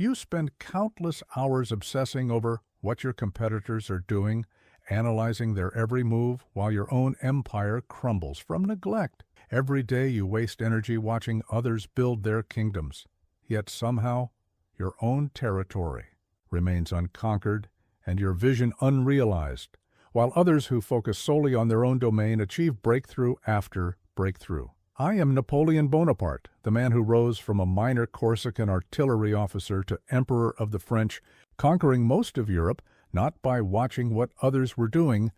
You spend countless hours obsessing over what your competitors are doing, analyzing their every move while your own empire crumbles from neglect. Every day you waste energy watching others build their kingdoms, yet somehow your own territory remains unconquered and your vision unrealized, while others who focus solely on their own domain achieve breakthrough after breakthrough. I am Napoleon Bonaparte, the man who rose from a minor Corsican artillery officer to Emperor of the French, conquering most of Europe not by watching what others were doing,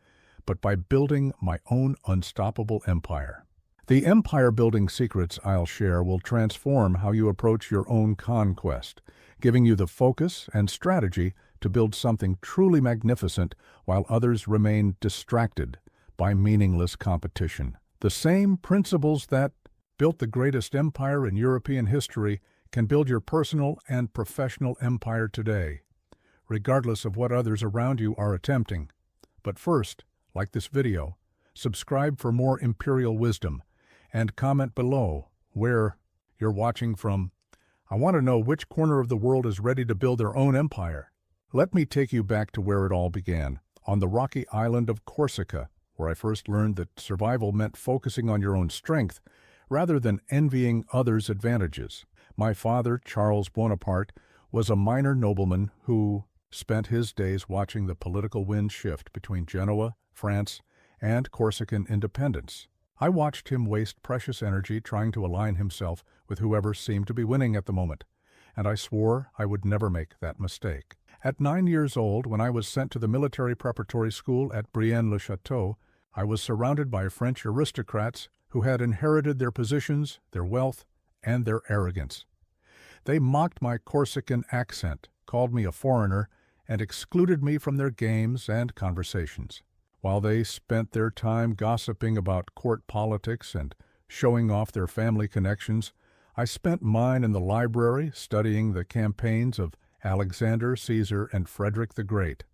but by building my own unstoppable empire. The empire-building secrets I'll share will transform how you approach your own conquest, giving you the focus and strategy to build something truly magnificent while others remain distracted by meaningless competition. The same principles that built the greatest empire in European history can build your personal and professional empire today, regardless of what others around you are attempting. But first, like this video, subscribe for more imperial wisdom, and comment below where you're watching from. I want to know which corner of the world is ready to build their own empire. Let me take you back to where it all began, on the rocky island of Corsica, where I first learned that survival meant focusing on your own strength rather than envying others' advantages. My father, Charles Bonaparte, was a minor nobleman who spent his days watching the political wind shift between Genoa, France, and Corsican independence. I watched him waste precious energy trying to align himself with whoever seemed to be winning at the moment, and I swore I would never make that mistake. At 9 years old, when I was sent to the military preparatory school at Brienne-le-Château, I was surrounded by French aristocrats who had inherited their positions, their wealth, and their arrogance. They mocked my Corsican accent, called me a foreigner, and excluded me from their games and conversations. While they spent their time gossiping about court politics and showing off their family connections, I spent mine in the library studying the campaigns of Alexander, Caesar, and Frederick the Great.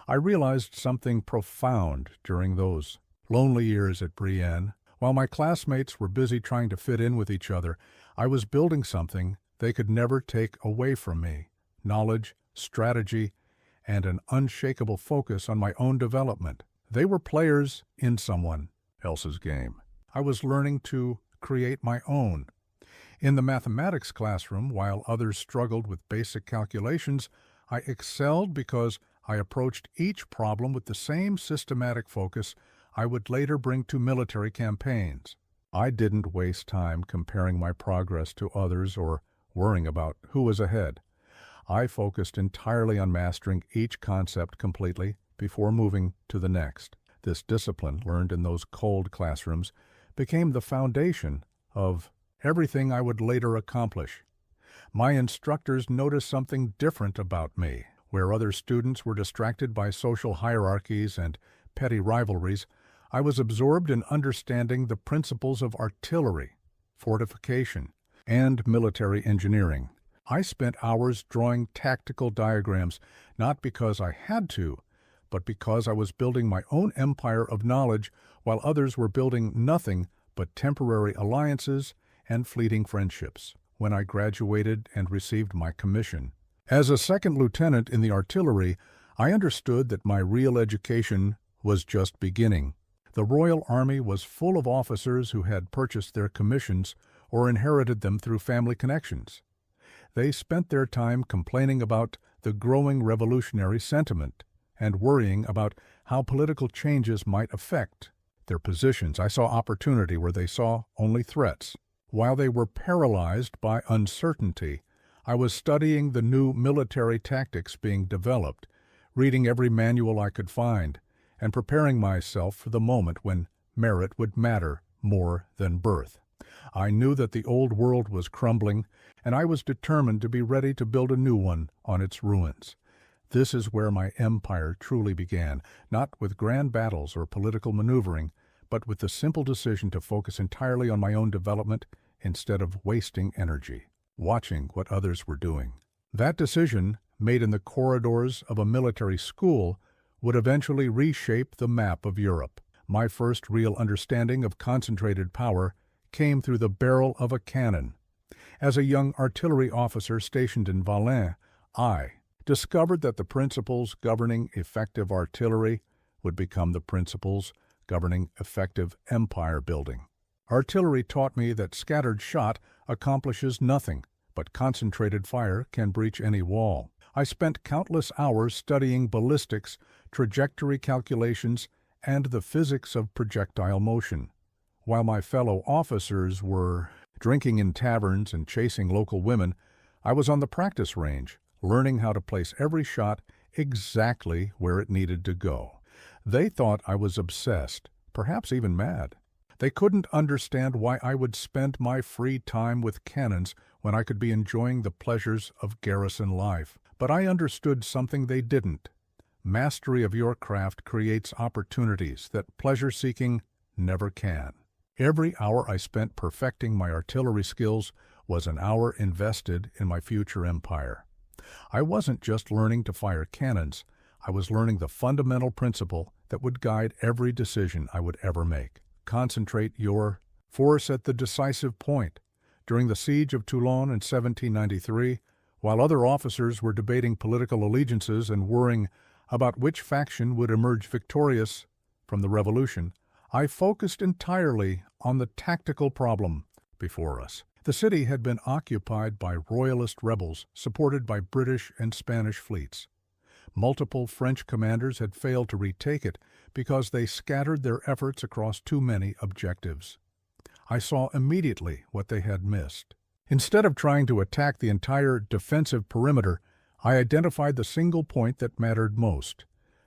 I realized something profound during those lonely years at Brienne. While my classmates were busy trying to fit in with each other, I was building something they could never take away from me: knowledge, strategy, and an unshakable focus on my own development. They were players in someone else's game. I was learning to create my own. In the mathematics classroom, while others struggled with basic calculations, I excelled because I approached each problem with the same systematic focus I would later bring to military campaigns. I didn't waste time comparing my progress to others or worrying about who was ahead. I focused entirely on mastering each concept completely before moving to the next. This discipline, learned in those cold classrooms, became the foundation of everything I would later accomplish. My instructors noticed something different about me. Where other students were distracted by social hierarchies and petty rivalries, I was absorbed in understanding the principles of artillery, fortification, and military engineering. I spent hours drawing tactical diagrams, not because I had to, but because I was building my own empire of knowledge while others were building nothing but temporary alliances and fleeting friendships. When I graduated and received my commission as a second lieutenant in the artillery, I understood that my real education was just beginning. The Royal Army was full of officers who had purchased their commissions or inherited them through family connections. They spent their time complaining about the growing revolutionary sentiment and worrying about how political changes might affect their positions. I saw opportunity where they saw only threats. While they were paralyzed by uncertainty, I was studying the new military tactics being developed, reading every manual I could find, and preparing myself for the moment when merit would matter more than birth. I knew that the old world was crumbling, and I was determined to be ready to build a new one on its ruins. This is where my empire truly began, not with grand battles or political maneuvering, but with the simple decision to focus entirely on my own development instead of wasting energy watching what others were doing. That decision, made in the corridors of a military school, would eventually reshape the map of Europe. My first real understanding of concentrated power came through the barrel of a cannon. As a young artillery officer stationed in Valais, I discovered that the principles governing effective artillery would become the principles governing effective empire building. Artillery taught me that scattered shot accomplishes nothing, but concentrated fire can breach any wall. I spent countless hours studying ballistics, trajectory calculations, and the physics of projectile motion. While my fellow officers were drinking in taverns and chasing local women, I was on the practice range, learning how to place every shot exactly where it needed to go. They thought I was obsessed, perhaps even mad. They couldn't understand why I would spend my free time with cannons when I could be enjoying the pleasures of garrison life. But I understood something they didn't. Mastery of your craft creates opportunities that pleasure-seeking never can. Every hour I spent perfecting my artillery skills was an hour invested in my future empire. I wasn't just learning to fire cannons, I was learning the fundamental principle that would guide every decision I would ever make. Concentrate your force at the decisive point. During the siege of Toulon in 1793, while other officers were debating political allegiances and worrying about which faction would emerge victorious from the revolution, I focused entirely on the tactical problem before us. The city had been occupied by royalist rebels supported by British and Spanish fleets. Multiple French commanders had failed to retake it because they scattered their efforts across too many objectives. I saw immediately what they had missed. Instead of trying to attack the entire defensive perimeter, I identified the single point that mattered most: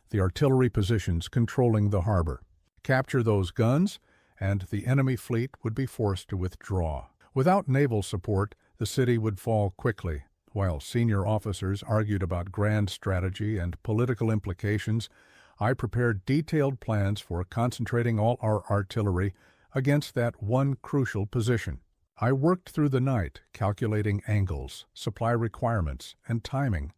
the artillery positions controlling the harbor. Capture those guns, and the enemy fleet would be forced to withdraw. Without naval support, the city would fall quickly. While senior officers argued about grand strategy and political implications, I prepared detailed plans for concentrating all our artillery against that one crucial position. I worked through the night, calculating angles, supply requirements, and timing.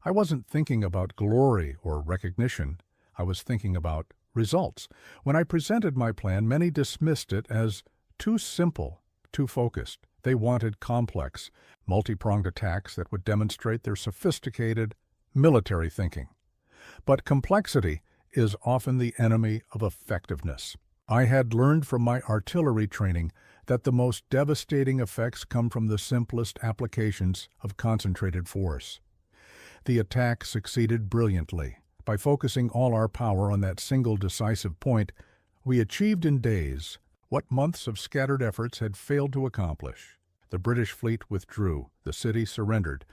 I wasn't thinking about glory or recognition. I was thinking about results. When I presented my plan, many dismissed it as too simple, too focused. They wanted complex, multi-pronged attacks that would demonstrate their sophisticated military thinking. But complexity is often the enemy of effectiveness. I had learned from my artillery training that the most devastating effects come from the simplest applications of concentrated force. The attack succeeded brilliantly. By focusing all our power on that single decisive point, we achieved in days what months of scattered efforts had failed to accomplish. The British fleet withdrew, the city surrendered,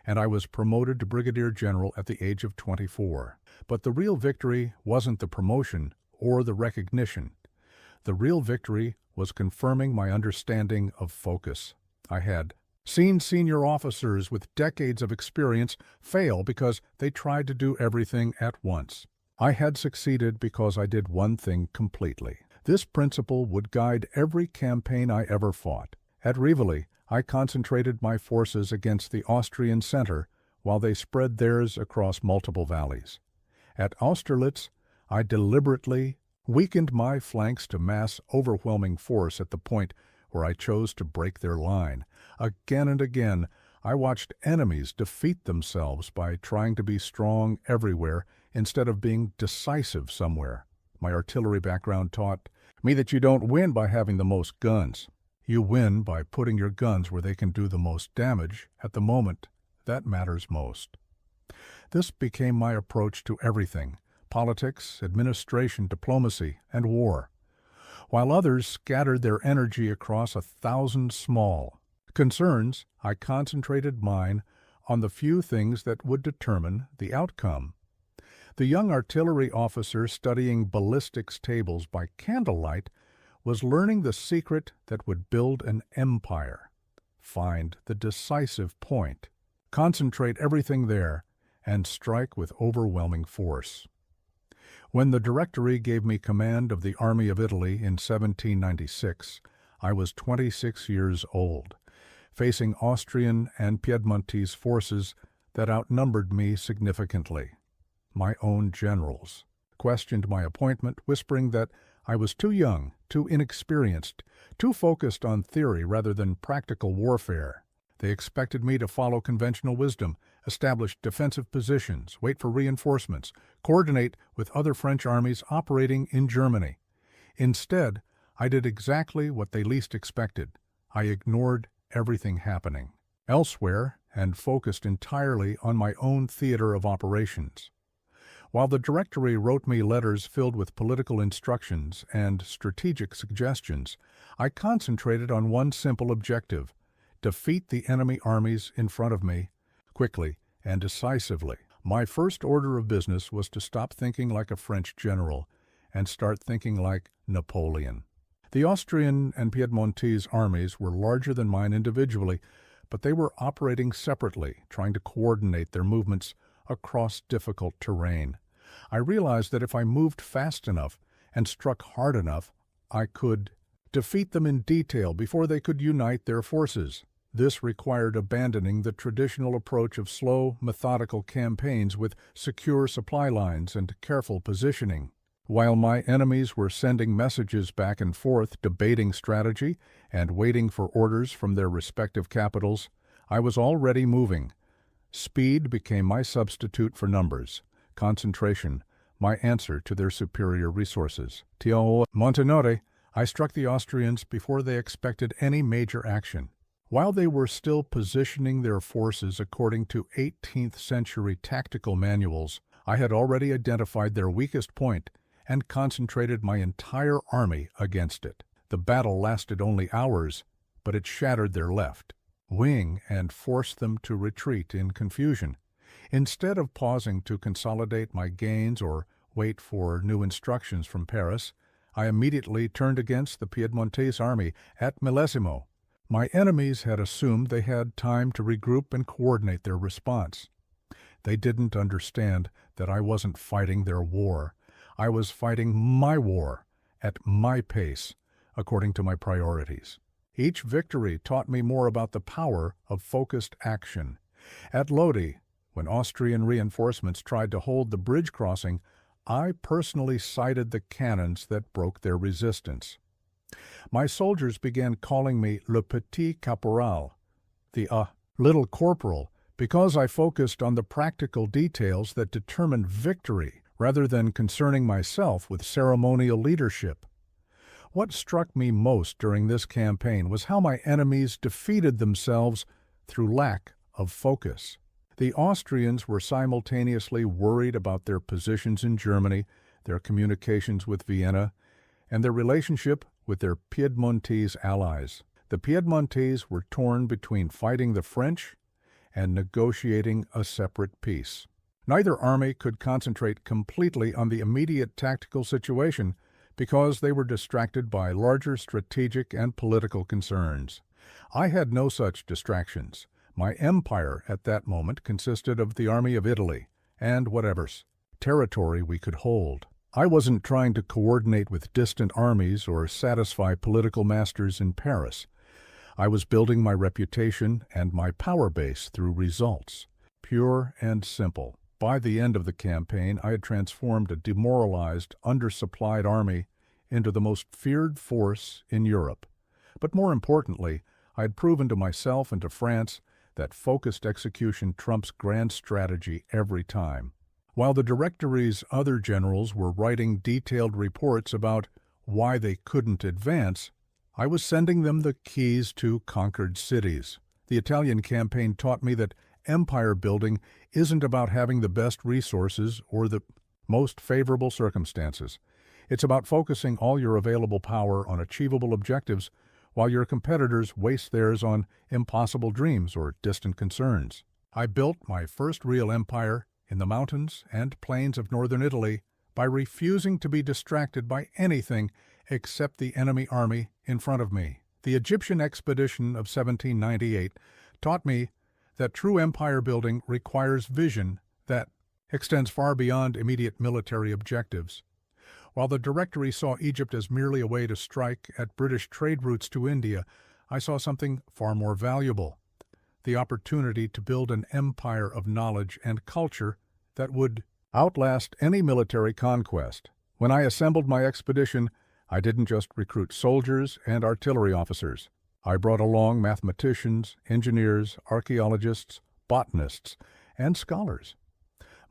and I was promoted to brigadier general at the age of 24. But the real victory wasn't the promotion or the recognition. The real victory was confirming my understanding of focus. I had seen senior officers with decades of experience fail because they tried to do everything at once. I had succeeded because I did one thing completely. This principle would guide every campaign I ever fought. At Rivoli, I concentrated my forces against the Austrian center while they spread theirs across multiple valleys. At Austerlitz, I deliberately weakened my flanks to mass overwhelming force at the point where I chose to break their line. Again and again, I watched enemies defeat themselves by trying to be strong everywhere instead of being decisive somewhere. My artillery background taught me that you don't win by having the most guns. You win by putting your guns where they can do the most damage at the moment that matters most. This became my approach to everything: politics, administration, diplomacy, and war. While others scattered their energy across 1,000 small concerns, I concentrated mine on the few things that would determine the outcome. The young artillery officer studying ballistics tables by candlelight was learning the secret that would build an empire. Find the decisive point, concentrate everything there, and strike with overwhelming force. When the Directory gave me command of the Army of Italy in 1796, I was 26 years old, facing Austrian and Piedmontese forces that outnumbered me significantly. My own generals questioned my appointment, whispering that I was too young, too inexperienced, too focused on theory rather than practical warfare. They expected me to follow conventional wisdom, establish defensive positions, wait for reinforcements, coordinate with other French armies operating in Germany. Instead, I did exactly what they least expected. I ignored everything happening elsewhere and focused entirely on my own theater of operations. While the Directory wrote me letters filled with political instructions and strategic suggestions, I concentrated on one simple objective: defeat the enemy armies in front of me, quickly and decisively. My first order of business was to stop thinking like a French general and start thinking like Napoleon. The Austrian and Piedmontese armies were larger than mine individually, but they were operating separately, trying to coordinate their movements across difficult terrain. I realized that if I moved fast enough and struck hard enough, I could defeat them in detail before they could unite their forces. This required abandoning the traditional approach of slow, methodical campaigns with secure supply lines and careful positioning. While my enemies were sending messages back and forth, debating strategy, and waiting for orders from their respective capitals, I was already moving. Speed became my substitute for numbers. Concentration, my answer to their superior resources. Tio Montanore, I struck the Austrians before they expected any major action. While they were still positioning their forces according to 18th century tactical manuals, I had already identified their weakest point and concentrated my entire army against it. The battle lasted only hours, but it shattered their left wing and forced them to retreat in confusion. Instead of pausing to consolidate my gains or wait for new instructions from Paris, I immediately turned against the Piedmontese army at Millesimo. My enemies had assumed they had time to regroup and coordinate their response. They didn't understand that I wasn't fighting their war. I was fighting my war at my pace, according to my priorities. Each victory taught me more about the power of focused action. At Lodi, when Austrian reinforcements tried to hold the bridge crossing, I personally sighted the cannons that broke their resistance. My soldiers began calling me Le Petit Caporal, the little corporal, because I focused on the practical details that determined victory rather than concerning myself with ceremonial leadership. What struck me most during this campaign was how my enemies defeated themselves through lack of focus. The Austrians were simultaneously worried about their positions in Germany, their communications with Vienna, and their relationship with their Piedmontese allies. The Piedmontese were torn between fighting the French and negotiating a separate peace. Neither army could concentrate completely on the immediate tactical situation because they were distracted by larger strategic and political concerns. I had no such distractions. My empire at that moment consisted of the army of Italy and whatever territory we could hold. I wasn't trying to coordinate with distant armies or satisfy political masters in Paris. I was building my reputation and my power base through results, pure and simple. By the end of the campaign, I had transformed a demoralized, undersupplied army into the most feared force in Europe. But more importantly, I had proven to myself and to France that focused execution trumps grand strategy every time. While the Directory's other generals were writing detailed reports about why they couldn't advance, I was sending them the keys to conquered cities. The Italian campaign taught me that empire building isn't about having the best resources or the most favorable circumstances. It's about focusing all your available power on achievable objectives while your competitors waste theirs on impossible dreams or distant concerns. I built my first real empire in the mountains and plains of northern Italy by refusing to be distracted by anything except the enemy army in front of me. The Egyptian expedition of 1798 taught me that true empire building requires vision that extends far beyond immediate military objectives. While the Directory saw Egypt as merely a way to strike at British trade routes to India, I saw something far more valuable: the opportunity to build an empire of knowledge and culture that would outlast any military conquest. When I assembled my expedition, I didn't just recruit soldiers and artillery officers. I brought along mathematicians, engineers, archaeologists, botanists, and scholars.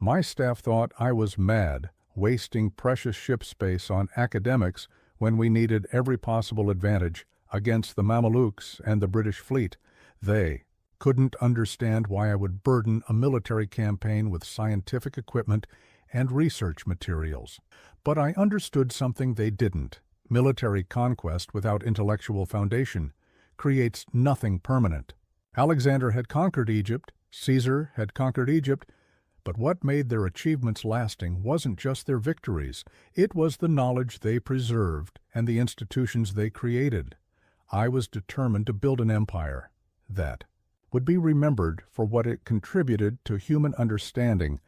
My staff thought I was mad, wasting precious ship space on academics when we needed every possible advantage against the Mamelukes and the British fleet. They couldn't understand why I would burden a military campaign with scientific equipment and research materials. But I understood something they didn't. Military conquest without intellectual foundation creates nothing permanent. Alexander had conquered Egypt, Caesar had conquered Egypt, but what made their achievements lasting wasn't just their victories. It was the knowledge they preserved and the institutions they created. I was determined to build an empire that would be remembered for what it contributed to human understanding,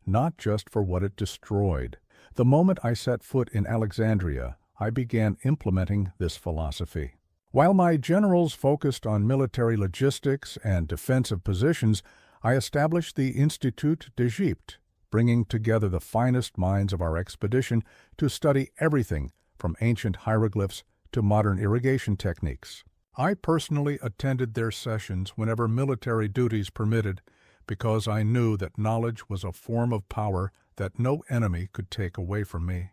not just for what it destroyed. The moment I set foot in Alexandria, I began implementing this philosophy. While my generals focused on military logistics and defensive positions, I established the Institut d'Egypte, bringing together the finest minds of our expedition to study everything from ancient hieroglyphs to modern irrigation techniques. I personally attended their sessions whenever military duties permitted, because I knew that knowledge was a form of power that no enemy could take away from me.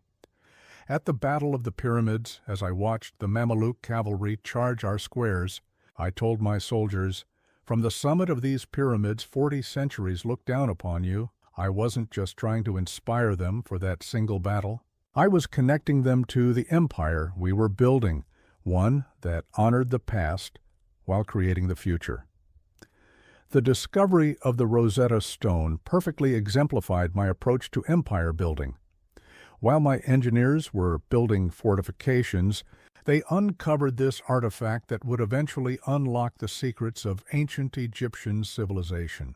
At the Battle of the Pyramids, as I watched the Mameluke cavalry charge our squares, I told my soldiers, "From the summit of these pyramids 40 centuries look down upon you." I wasn't just trying to inspire them for that single battle. I was connecting them to the empire we were building, one that honored the past while creating the future. The discovery of the Rosetta Stone perfectly exemplified my approach to empire building. While my engineers were building fortifications, they uncovered this artifact that would eventually unlock the secrets of ancient Egyptian civilization.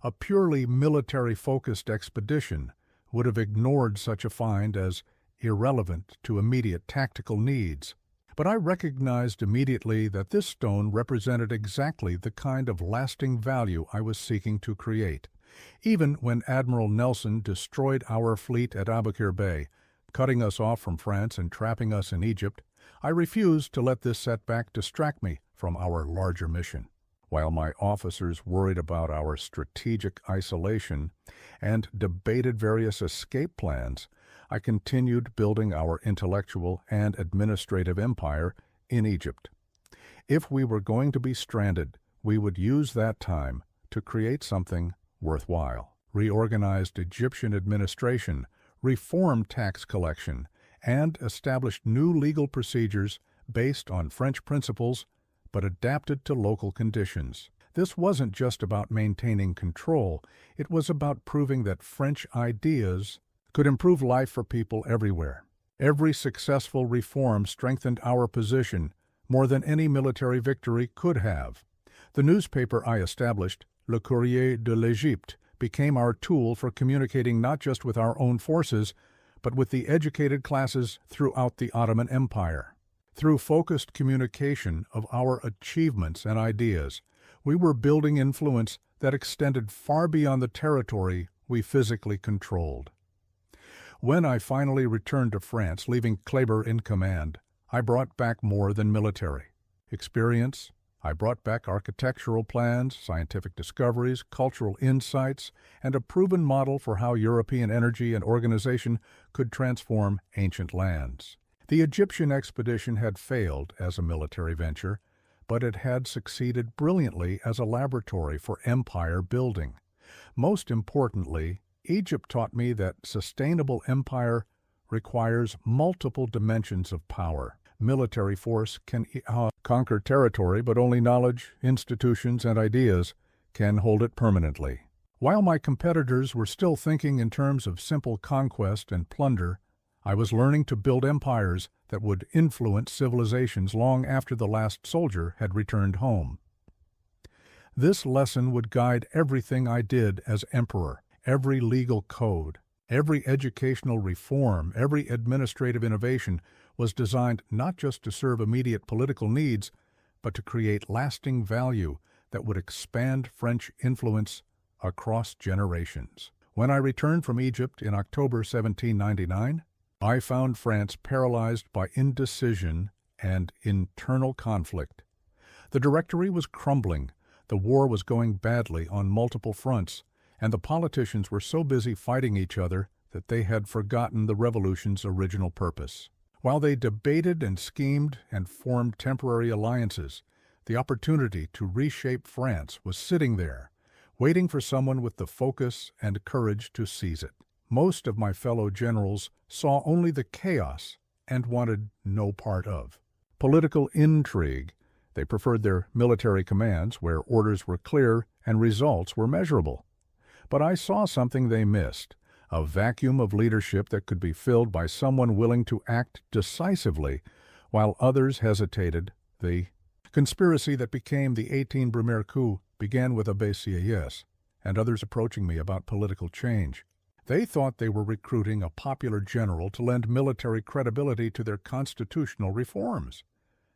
A purely military-focused expedition would have ignored such a find as irrelevant to immediate tactical needs. But I recognized immediately that this stone represented exactly the kind of lasting value I was seeking to create. Even when Admiral Nelson destroyed our fleet at Aboukir Bay, cutting us off from France and trapping us in Egypt, I refused to let this setback distract me from our larger mission. While my officers worried about our strategic isolation and debated various escape plans, I continued building our intellectual and administrative empire in Egypt. If we were going to be stranded, we would use that time to create something worthwhile. Reorganized Egyptian administration, reformed tax collection, and established new legal procedures based on French principles but adapted to local conditions. This wasn't just about maintaining control, it was about proving that French ideas could improve life for people everywhere. Every successful reform strengthened our position more than any military victory could have. The newspaper I established, Le Courrier de l'Égypte, became our tool for communicating not just with our own forces, but with the educated classes throughout the Ottoman Empire. Through focused communication of our achievements and ideas, we were building influence that extended far beyond the territory we physically controlled. When I finally returned to France, leaving Kleber in command, I brought back more than military experience. I brought back architectural plans, scientific discoveries, cultural insights, and a proven model for how European energy and organization could transform ancient lands. The Egyptian expedition had failed as a military venture, but it had succeeded brilliantly as a laboratory for empire building. Most importantly, Egypt taught me that sustainable empire requires multiple dimensions of power. Military force can conquer territory, but only knowledge, institutions, and ideas can hold it permanently. While my competitors were still thinking in terms of simple conquest and plunder, I was learning to build empires that would influence civilizations long after the last soldier had returned home. This lesson would guide everything I did as emperor, every legal code, every educational reform, every administrative innovation was designed not just to serve immediate political needs, but to create lasting value that would expand French influence across generations. When I returned from Egypt in October 1799, I found France paralyzed by indecision and internal conflict. The Directory was crumbling, the war was going badly on multiple fronts, and the politicians were so busy fighting each other that they had forgotten the revolution's original purpose. While they debated and schemed and formed temporary alliances, the opportunity to reshape France was sitting there, waiting for someone with the focus and courage to seize it. Most of my fellow generals saw only the chaos and wanted no part of. Political intrigue. They preferred their military commands, where orders were clear and results were measurable. But I saw something they missed, a vacuum of leadership that could be filled by someone willing to act decisively, while others hesitated. The conspiracy that became the 18 Brumaire coup began with obsessing and others approaching me about political change. They thought they were recruiting a popular general to lend military credibility to their constitutional reforms.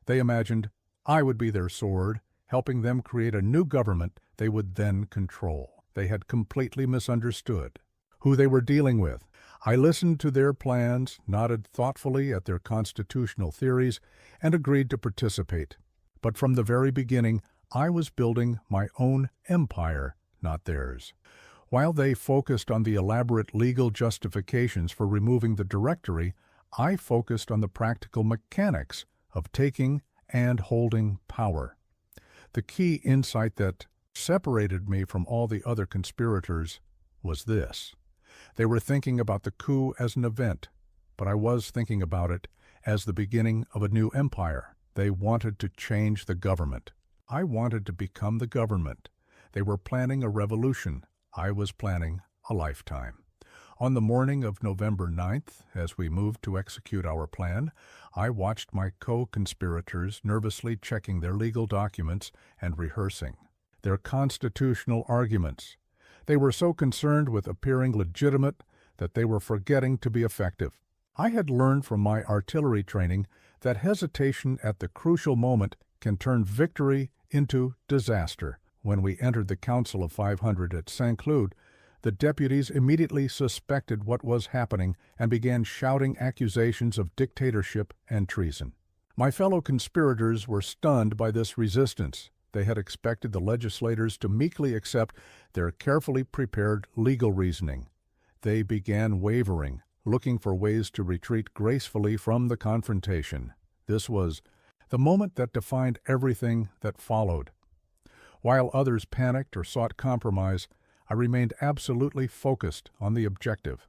They imagined I would be their sword, helping them create a new government they would then control. They had completely misunderstood who they were dealing with. I listened to their plans, nodded thoughtfully at their constitutional theories, and agreed to participate. But from the very beginning, I was building my own empire, not theirs. While they focused on the elaborate legal justifications for removing the Directory, I focused on the practical mechanics of taking and holding power. The key insight that separated me from all the other conspirators was this. They were thinking about the coup as an event, but I was thinking about it as the beginning of a new empire. They wanted to change the government. I wanted to become the government. They were planning a revolution. I was planning a lifetime. On the morning of November 9th, as we moved to execute our plan, I watched my co-conspirators nervously checking their legal documents and rehearsing their constitutional arguments. They were so concerned with appearing legitimate that they were forgetting to be effective. I had learned from my artillery training that hesitation at the crucial moment can turn victory into disaster. When we entered the Council of 500 at Saint-Cloud, the deputies immediately suspected what was happening and began shouting accusations of dictatorship and treason. My fellow conspirators were stunned by this resistance. They had expected the legislators to meekly accept their carefully prepared legal reasoning. They began wavering, looking for ways to retreat gracefully from the confrontation. This was the moment that defined everything that followed. While others panicked or sought compromise, I remained absolutely focused on the objective.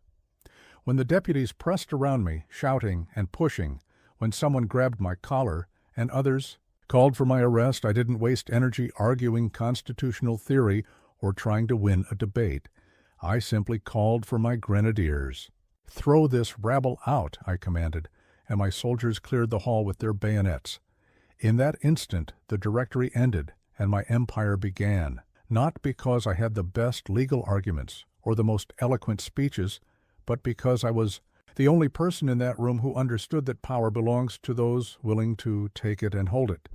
When the deputies pressed around me, shouting and pushing, when someone grabbed my collar and others called for my arrest, I didn't waste energy arguing constitutional theory or trying to win a debate. I simply called for my grenadiers. "Throw this rabble out," I commanded, and my soldiers cleared the hall with their bayonets. In that instant, the Directory ended, and my empire began, not because I had the best legal arguments or the most eloquent speeches, but because I was the only person in that room who understood that power belongs to those willing to take it and hold it.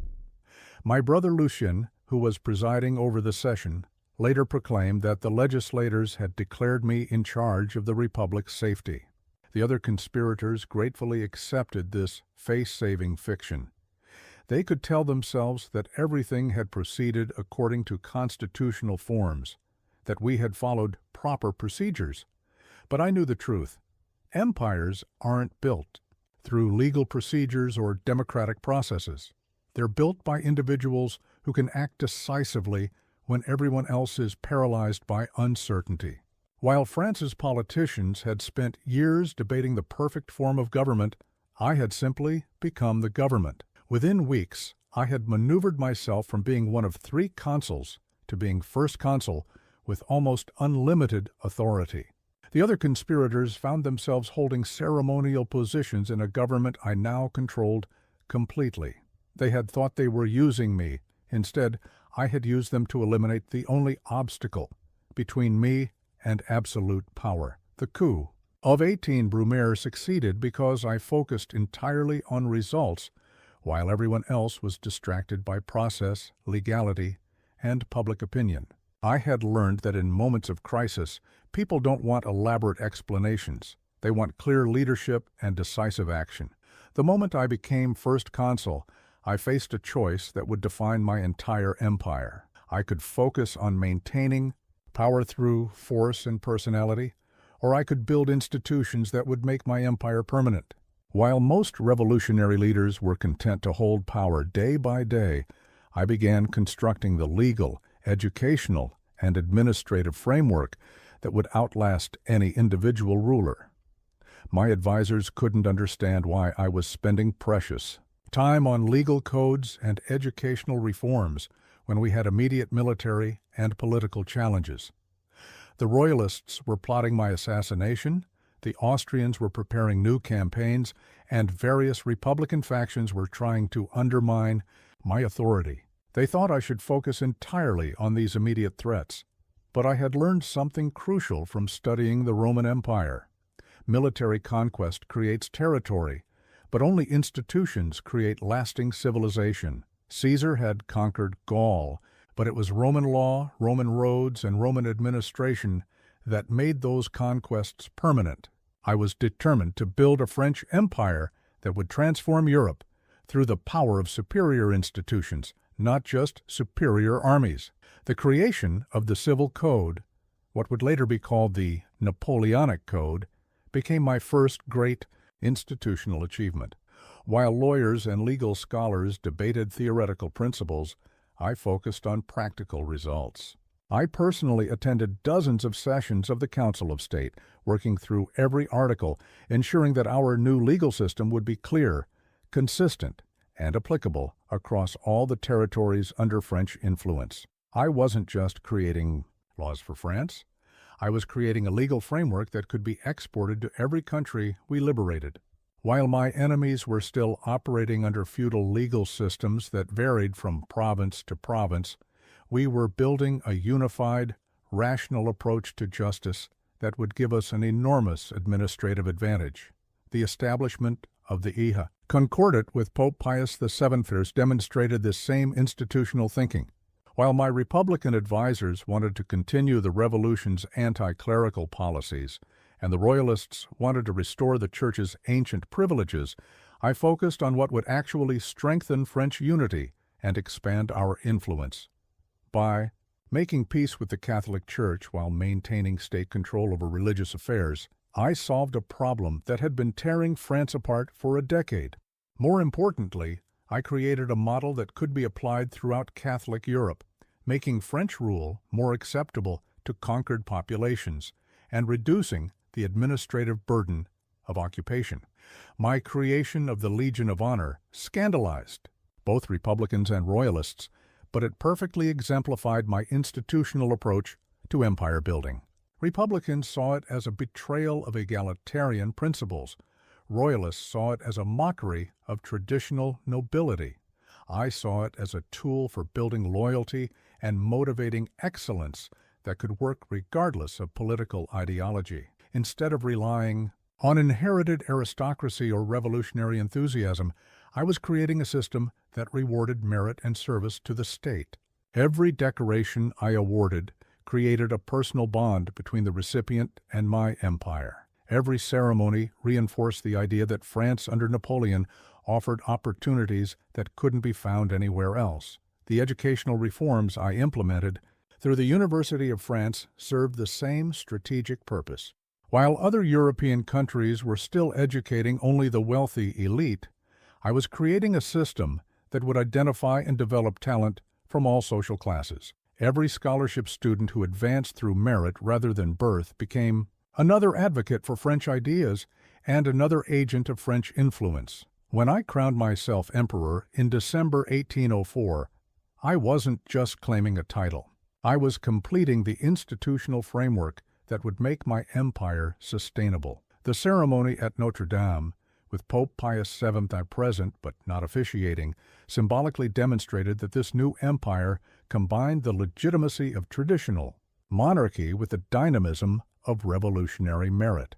My brother Lucien, who was presiding over the session, later proclaimed that the legislators had declared me in charge of the Republic's safety. The other conspirators gratefully accepted this face-saving fiction. They could tell themselves that everything had proceeded according to constitutional forms, that we had followed proper procedures. But I knew the truth. Empires aren't built through legal procedures or democratic processes. They're built by individuals who can act decisively when everyone else is paralyzed by uncertainty. While France's politicians had spent years debating the perfect form of government, I had simply become the government. Within weeks, I had maneuvered myself from being one of 3 consuls to being first consul with almost unlimited authority. The other conspirators found themselves holding ceremonial positions in a government I now controlled completely. They had thought they were using me. Instead, I had used them to eliminate the only obstacle between me and absolute power. The coup of 18 Brumaire succeeded because I focused entirely on results while everyone else was distracted by process, legality, and public opinion. I had learned that in moments of crisis, people don't want elaborate explanations. They want clear leadership and decisive action. The moment I became first consul, I faced a choice that would define my entire empire. I could focus on maintaining power through force and personality, or I could build institutions that would make my empire permanent. While most revolutionary leaders were content to hold power day by day, I began constructing the legal, educational, and administrative framework that would outlast any individual ruler. My advisors couldn't understand why I was spending precious time on legal codes and educational reforms when we had immediate military and political challenges. The Royalists were plotting my assassination, the Austrians were preparing new campaigns, and various Republican factions were trying to undermine my authority. They thought I should focus entirely on these immediate threats. But I had learned something crucial from studying the Roman Empire. Military conquest creates territory, but only institutions create lasting civilization. Caesar had conquered Gaul, but it was Roman law, Roman roads, and Roman administration that made those conquests permanent. I was determined to build a French empire that would transform Europe through the power of superior institutions, not just superior armies. The creation of the Civil Code, what would later be called the Napoleonic Code, became my first great institutional achievement. While lawyers and legal scholars debated theoretical principles, I focused on practical results. I personally attended dozens of sessions of the Council of State, working through every article, ensuring that our new legal system would be clear, consistent, and applicable across all the territories under French influence. I wasn't just creating laws for France. I was creating a legal framework that could be exported to every country we liberated. While my enemies were still operating under feudal legal systems that varied from province to province, we were building a unified, rational approach to justice that would give us an enormous administrative advantage. The establishment of the Concordat with Pope Pius VII demonstrated this same institutional thinking. While my Republican advisors wanted to continue the Revolution's anti-clerical policies, and the Royalists wanted to restore the Church's ancient privileges, I focused on what would actually strengthen French unity and expand our influence. By making peace with the Catholic Church while maintaining state control over religious affairs, I solved a problem that had been tearing France apart for a decade. More importantly, I created a model that could be applied throughout Catholic Europe, making French rule more acceptable to conquered populations and reducing the administrative burden of occupation. My creation of the Legion of Honor scandalized both Republicans and Royalists, but it perfectly exemplified my institutional approach to empire building. Republicans saw it as a betrayal of egalitarian principles. Royalists saw it as a mockery of traditional nobility. I saw it as a tool for building loyalty and motivating excellence that could work regardless of political ideology. Instead of relying on inherited aristocracy or revolutionary enthusiasm, I was creating a system that rewarded merit and service to the state. Every decoration I awarded created a personal bond between the recipient and my empire. Every ceremony reinforced the idea that France under Napoleon offered opportunities that couldn't be found anywhere else. The educational reforms I implemented through the University of France served the same strategic purpose. While other European countries were still educating only the wealthy elite, I was creating a system that would identify and develop talent from all social classes. Every scholarship student who advanced through merit rather than birth became another advocate for French ideas and another agent of French influence. When I crowned myself emperor in December 1804, I wasn't just claiming a title. I was completing the institutional framework that would make my empire sustainable. The ceremony at Notre Dame, with Pope Pius VII present but not officiating, symbolically demonstrated that this new empire combined the legitimacy of traditional monarchy with the dynamism of revolutionary merit.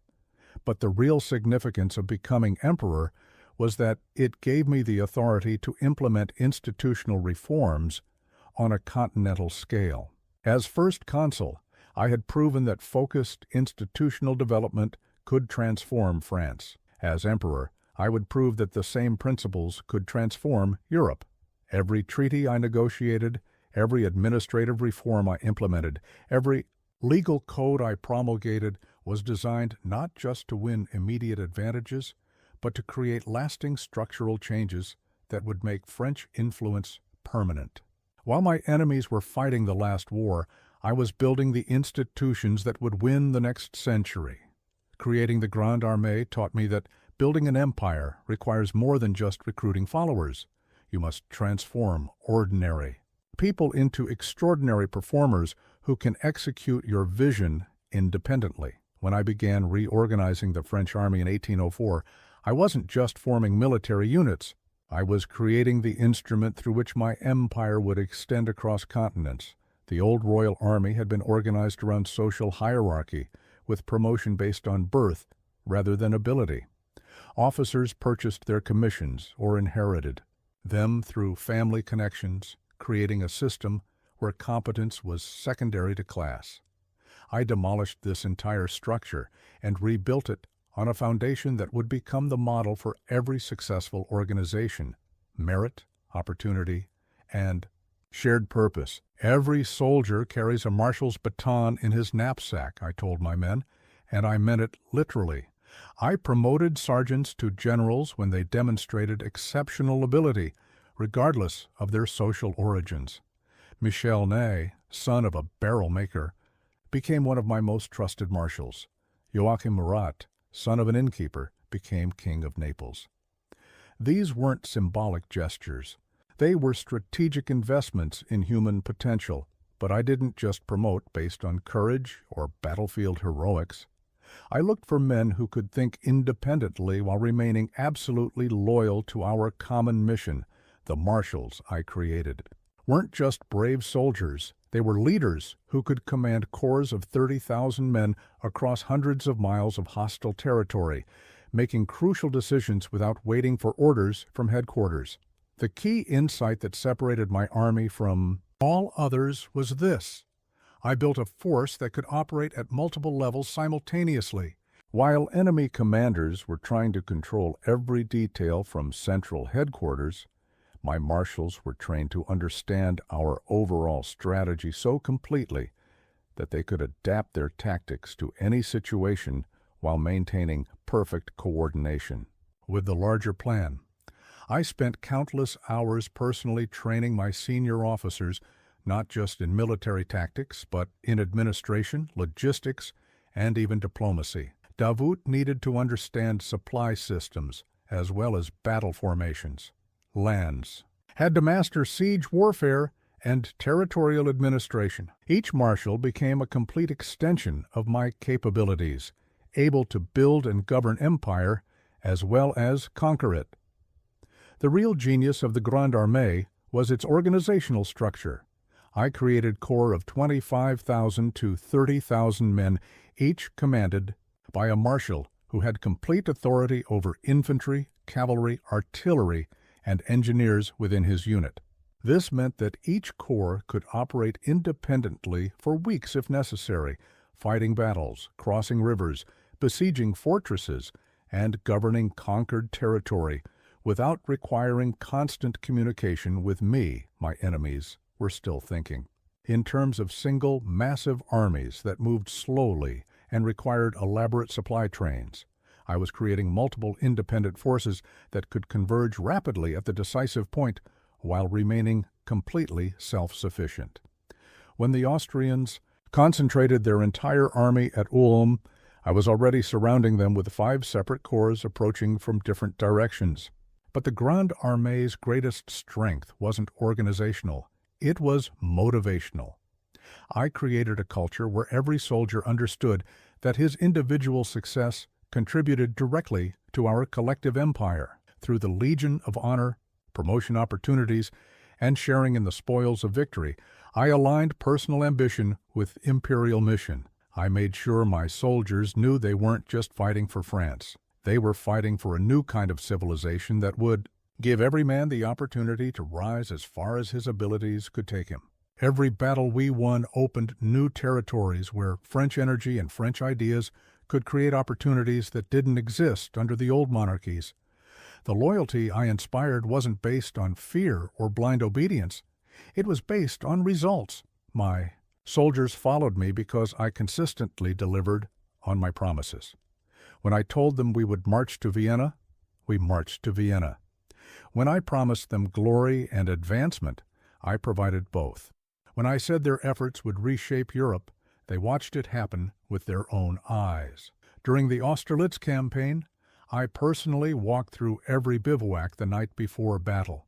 But the real significance of becoming emperor was that it gave me the authority to implement institutional reforms on a continental scale. As first consul, I had proven that focused institutional development could transform France. As emperor, I would prove that the same principles could transform Europe. Every treaty I negotiated, every administrative reform I implemented, every legal code I promulgated was designed not just to win immediate advantages, but to create lasting structural changes that would make French influence permanent. While my enemies were fighting the last war, I was building the institutions that would win the next century. Creating the Grande Armée taught me that building an empire requires more than just recruiting followers. You must transform ordinary people into extraordinary performers who can execute your vision independently. When I began reorganizing the French army in 1804, I wasn't just forming military units. I was creating the instrument through which my empire would extend across continents. The old royal army had been organized around social hierarchy, with promotion based on birth rather than ability. Officers purchased their commissions or inherited them through family connections, creating a system where competence was secondary to class. I demolished this entire structure and rebuilt it on a foundation that would become the model for every successful organization: merit, opportunity, and shared purpose. Every soldier carries a marshal's baton in his knapsack, I told my men, and I meant it literally. I promoted sergeants to generals when they demonstrated exceptional ability, regardless of their social origins. Michel Ney, son of a barrel maker, became one of my most trusted marshals. Joachim Murat, son of an innkeeper, became king of Naples. These weren't symbolic gestures. They were strategic investments in human potential, but I didn't just promote based on courage or battlefield heroics. I looked for men who could think independently while remaining absolutely loyal to our common mission. The marshals I created weren't just brave soldiers. They were leaders who could command corps of 30,000 men across hundreds of miles of hostile territory, making crucial decisions without waiting for orders from headquarters. The key insight that separated my army from all others was this: I built a force that could operate at multiple levels simultaneously. While enemy commanders were trying to control every detail from central headquarters, my marshals were trained to understand our overall strategy so completely that they could adapt their tactics to any situation while maintaining perfect coordination. With the larger plan, I spent countless hours personally training my senior officers, not just in military tactics, but in administration, logistics, and even diplomacy. Davout needed to understand supply systems as well as battle formations. Lands, had to master siege warfare and territorial administration. Each marshal became a complete extension of my capabilities, able to build and govern empire as well as conquer it. The real genius of the Grande Armée was its organizational structure. I created corps of 25,000 to 30,000 men, each commanded by a marshal who had complete authority over infantry, cavalry, artillery, and engineers within his unit. This meant that each corps could operate independently for weeks if necessary, fighting battles, crossing rivers, besieging fortresses, and governing conquered territory without requiring constant communication with me. My enemies were still thinking in terms of single, massive armies that moved slowly and required elaborate supply trains. I was creating multiple independent forces that could converge rapidly at the decisive point while remaining completely self-sufficient. When the Austrians concentrated their entire army at Ulm, I was already surrounding them with 5 separate corps approaching from different directions. But the Grande Armée's greatest strength wasn't organizational, it was motivational. I created a culture where every soldier understood that his individual success contributed directly to our collective empire. Through the Legion of Honor, promotion opportunities, and sharing in the spoils of victory, I aligned personal ambition with imperial mission. I made sure my soldiers knew they weren't just fighting for France. They were fighting for a new kind of civilization that would give every man the opportunity to rise as far as his abilities could take him. Every battle we won opened new territories where French energy and French ideas could create opportunities that didn't exist under the old monarchies. The loyalty I inspired wasn't based on fear or blind obedience. It was based on results. My soldiers followed me because I consistently delivered on my promises. When I told them we would march to Vienna, we marched to Vienna. When I promised them glory and advancement, I provided both. When I said their efforts would reshape Europe, they watched it happen with their own eyes. During the Austerlitz campaign, I personally walked through every bivouac the night before battle,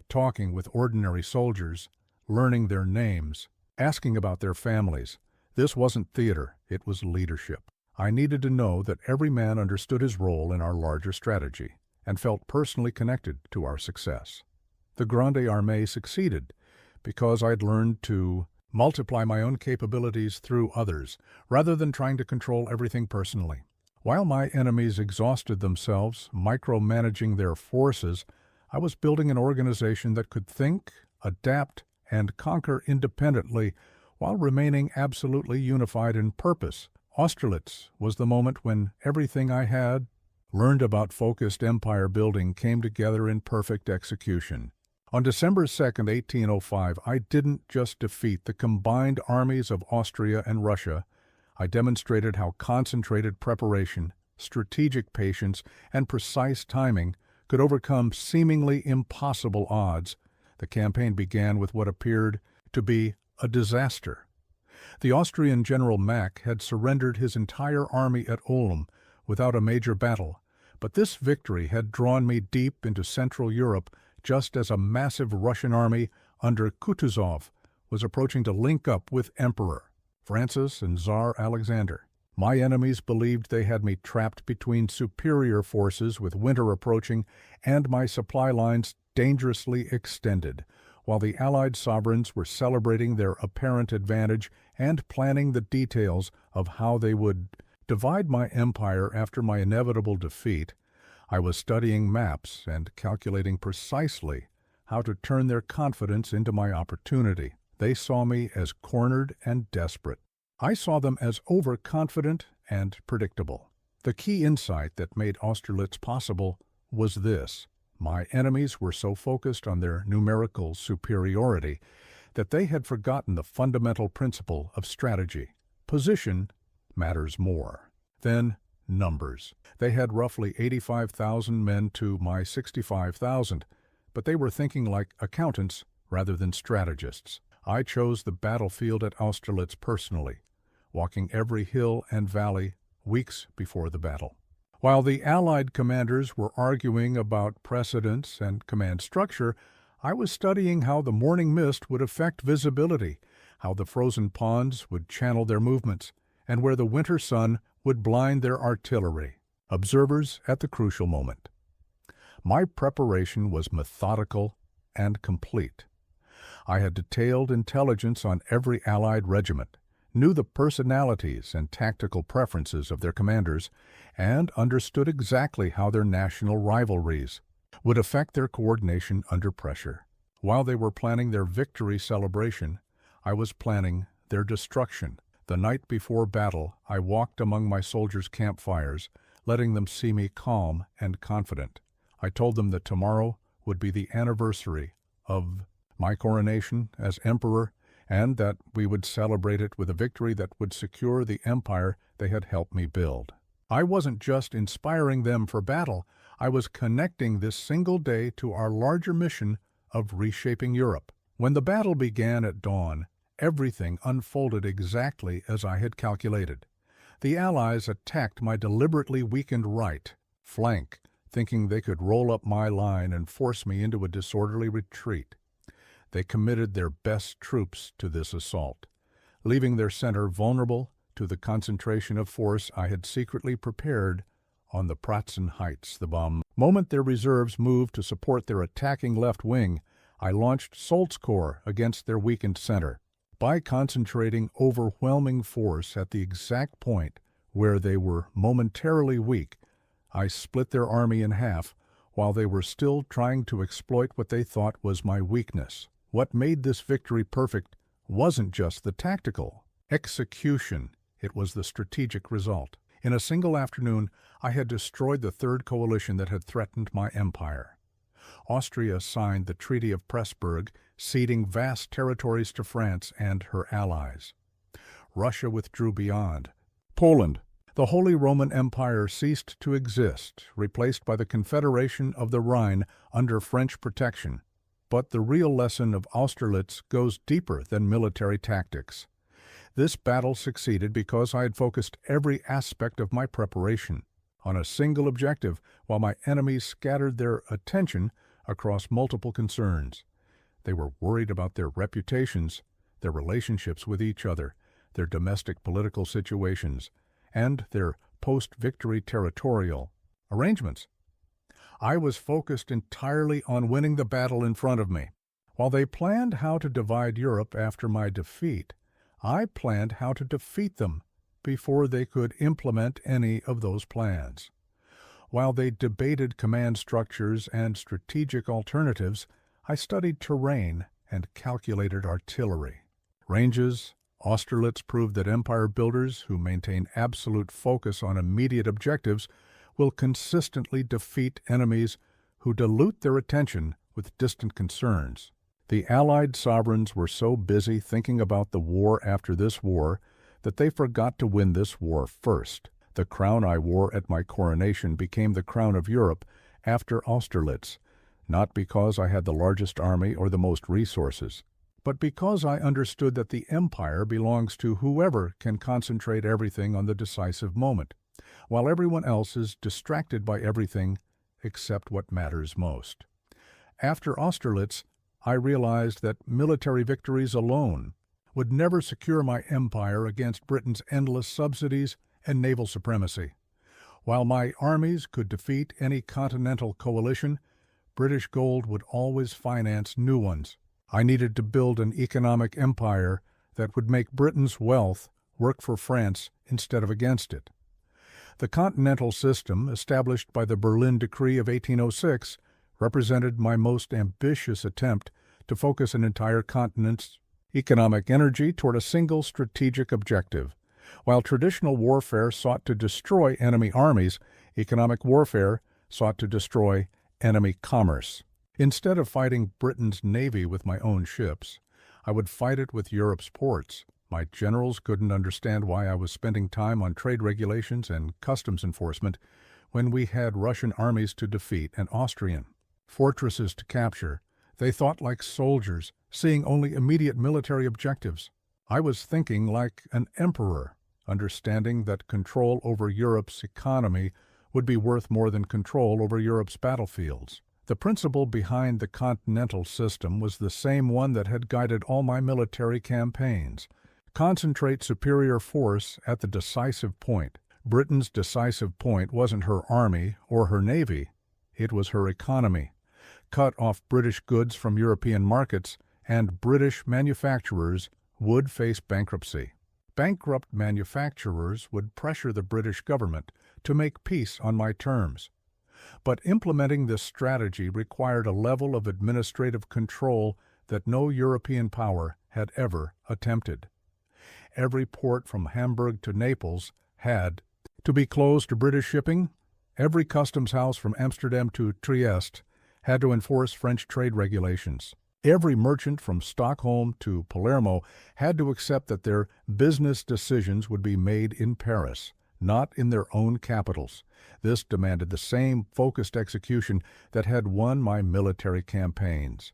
talking with ordinary soldiers, learning their names, asking about their families. This wasn't theater, it was leadership. I needed to know that every man understood his role in our larger strategy and felt personally connected to our success. The Grande Armée succeeded because I'd learned to multiply my own capabilities through others, rather than trying to control everything personally. While my enemies exhausted themselves micromanaging their forces, I was building an organization that could think, adapt, and conquer independently while remaining absolutely unified in purpose. Austerlitz was the moment when everything I had learned about focused empire building came together in perfect execution. On December 2, 1805, I didn't just defeat the combined armies of Austria and Russia. I demonstrated how concentrated preparation, strategic patience, and precise timing could overcome seemingly impossible odds. The campaign began with what appeared to be a disaster. The Austrian General Mack had surrendered his entire army at Ulm without a major battle, but this victory had drawn me deep into Central Europe just as a massive Russian army under Kutuzov was approaching to link up with Emperor Francis and Tsar Alexander. My enemies believed they had me trapped between superior forces with winter approaching and my supply lines dangerously extended, while the Allied sovereigns were celebrating their apparent advantage and planning the details of how they would divide my empire after my inevitable defeat. I was studying maps and calculating precisely how to turn their confidence into my opportunity. They saw me as cornered and desperate. I saw them as overconfident and predictable. The key insight that made Austerlitz possible was this: my enemies were so focused on their numerical superiority that they had forgotten the fundamental principle of strategy. Position matters more than numbers. They had roughly 85,000 men to my 65,000, but they were thinking like accountants rather than strategists. I chose the battlefield at Austerlitz personally, walking every hill and valley weeks before the battle. While the Allied commanders were arguing about precedence and command structure, I was studying how the morning mist would affect visibility, how the frozen ponds would channel their movements, and where the winter sun would blind their artillery. Observers at the crucial moment. My preparation was methodical and complete. I had detailed intelligence on every Allied regiment, knew the personalities and tactical preferences of their commanders, and understood exactly how their national rivalries would affect their coordination under pressure. While they were planning their victory celebration, I was planning their destruction. The night before battle, I walked among my soldiers' campfires, letting them see me calm and confident. I told them that tomorrow would be the anniversary of my coronation as emperor, and that we would celebrate it with a victory that would secure the empire they had helped me build. I wasn't just inspiring them for battle, I was connecting this single day to our larger mission of reshaping Europe. When the battle began at dawn, everything unfolded exactly as I had calculated. The Allies attacked my deliberately weakened right flank, thinking they could roll up my line and force me into a disorderly retreat. They committed their best troops to this assault, leaving their center vulnerable to the concentration of force I had secretly prepared on the Pratzen Heights. The moment their reserves moved to support their attacking left wing, I launched Solt's Corps against their weakened center. By concentrating overwhelming force at the exact point where they were momentarily weak, I split their army in half while they were still trying to exploit what they thought was my weakness. What made this victory perfect wasn't just the tactical execution, it was the strategic result. In a single afternoon, I had destroyed the third coalition that had threatened my empire. Austria signed the Treaty of Pressburg, ceding vast territories to France and her allies. Russia withdrew beyond. Poland, the Holy Roman Empire, ceased to exist, replaced by the Confederation of the Rhine under French protection. But the real lesson of Austerlitz goes deeper than military tactics. This battle succeeded because I had focused every aspect of my preparation on a single objective, while my enemies scattered their attention across multiple concerns. They were worried about their reputations, their relationships with each other, their domestic political situations, and their post-victory territorial arrangements. I was focused entirely on winning the battle in front of me. While they planned how to divide Europe after my defeat, I planned how to defeat them before they could implement any of those plans. While they debated command structures and strategic alternatives, I studied terrain and calculated artillery. Ranges. Austerlitz proved that empire builders who maintain absolute focus on immediate objectives will consistently defeat enemies who dilute their attention with distant concerns. The Allied sovereigns were so busy thinking about the war after this war that they forgot to win this war first. The crown I wore at my coronation became the crown of Europe after Austerlitz, not because I had the largest army or the most resources, but because I understood that the empire belongs to whoever can concentrate everything on the decisive moment, while everyone else is distracted by everything except what matters most. After Austerlitz, I realized that military victories alone would never secure my empire against Britain's endless subsidies and naval supremacy. While my armies could defeat any continental coalition, British gold would always finance new ones. I needed to build an economic empire that would make Britain's wealth work for France instead of against it. The continental system, established by the Berlin Decree of 1806, represented my most ambitious attempt to focus an entire continent's economic energy toward a single strategic objective. While traditional warfare sought to destroy enemy armies, economic warfare sought to destroy enemy commerce. Instead of fighting Britain's navy with my own ships, I would fight it with Europe's ports. My generals couldn't understand why I was spending time on trade regulations and customs enforcement when we had Russian armies to defeat and Austrian fortresses to capture. They thought like soldiers, seeing only immediate military objectives. I was thinking like an emperor, understanding that control over Europe's economy would be worth more than control over Europe's battlefields. The principle behind the continental system was the same one that had guided all my military campaigns. Concentrate superior force at the decisive point. Britain's decisive point wasn't her army or her navy, it was her economy. Cut off British goods from European markets, and British manufacturers would face bankruptcy. Bankrupt manufacturers would pressure the British government to make peace on my terms. But implementing this strategy required a level of administrative control that no European power had ever attempted. Every port from Hamburg to Naples had to be closed to British shipping. Every customs house from Amsterdam to Trieste had to enforce French trade regulations. Every merchant from Stockholm to Palermo had to accept that their business decisions would be made in Paris, not in their own capitals. This demanded the same focused execution that had won my military campaigns.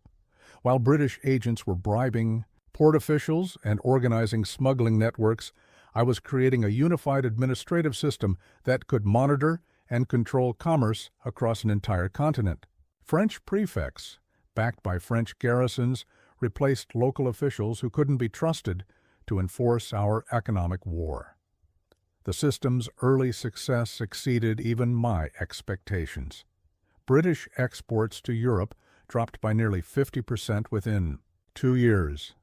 While British agents were bribing port officials and organizing smuggling networks, I was creating a unified administrative system that could monitor and control commerce across an entire continent. French prefects, backed by French garrisons, replaced local officials who couldn't be trusted to enforce our economic war. The system's early success exceeded even my expectations. British exports to Europe dropped by nearly 50% within 2 years.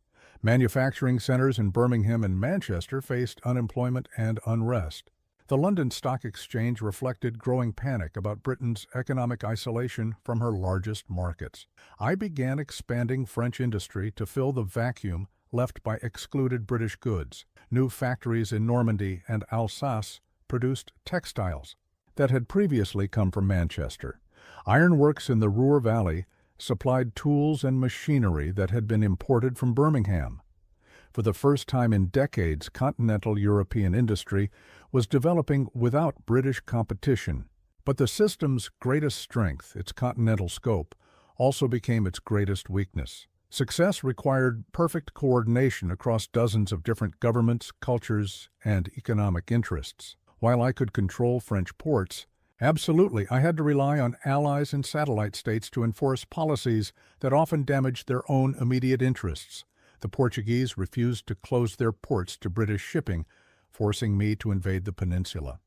Manufacturing centers in Birmingham and Manchester faced unemployment and unrest. The London Stock Exchange reflected growing panic about Britain's economic isolation from her largest markets. I began expanding French industry to fill the vacuum left by excluded British goods. New factories in Normandy and Alsace produced textiles that had previously come from Manchester. Ironworks in the Ruhr Valley supplied tools and machinery that had been imported from Birmingham. For the first time in decades, continental European industry was developing without British competition. But the system's greatest strength, its continental scope, also became its greatest weakness. Success required perfect coordination across dozens of different governments, cultures, and economic interests. While I could control French ports, absolutely, I had to rely on allies and satellite states to enforce policies that often damaged their own immediate interests. The Portuguese refused to close their ports to British shipping, forcing me to invade the peninsula.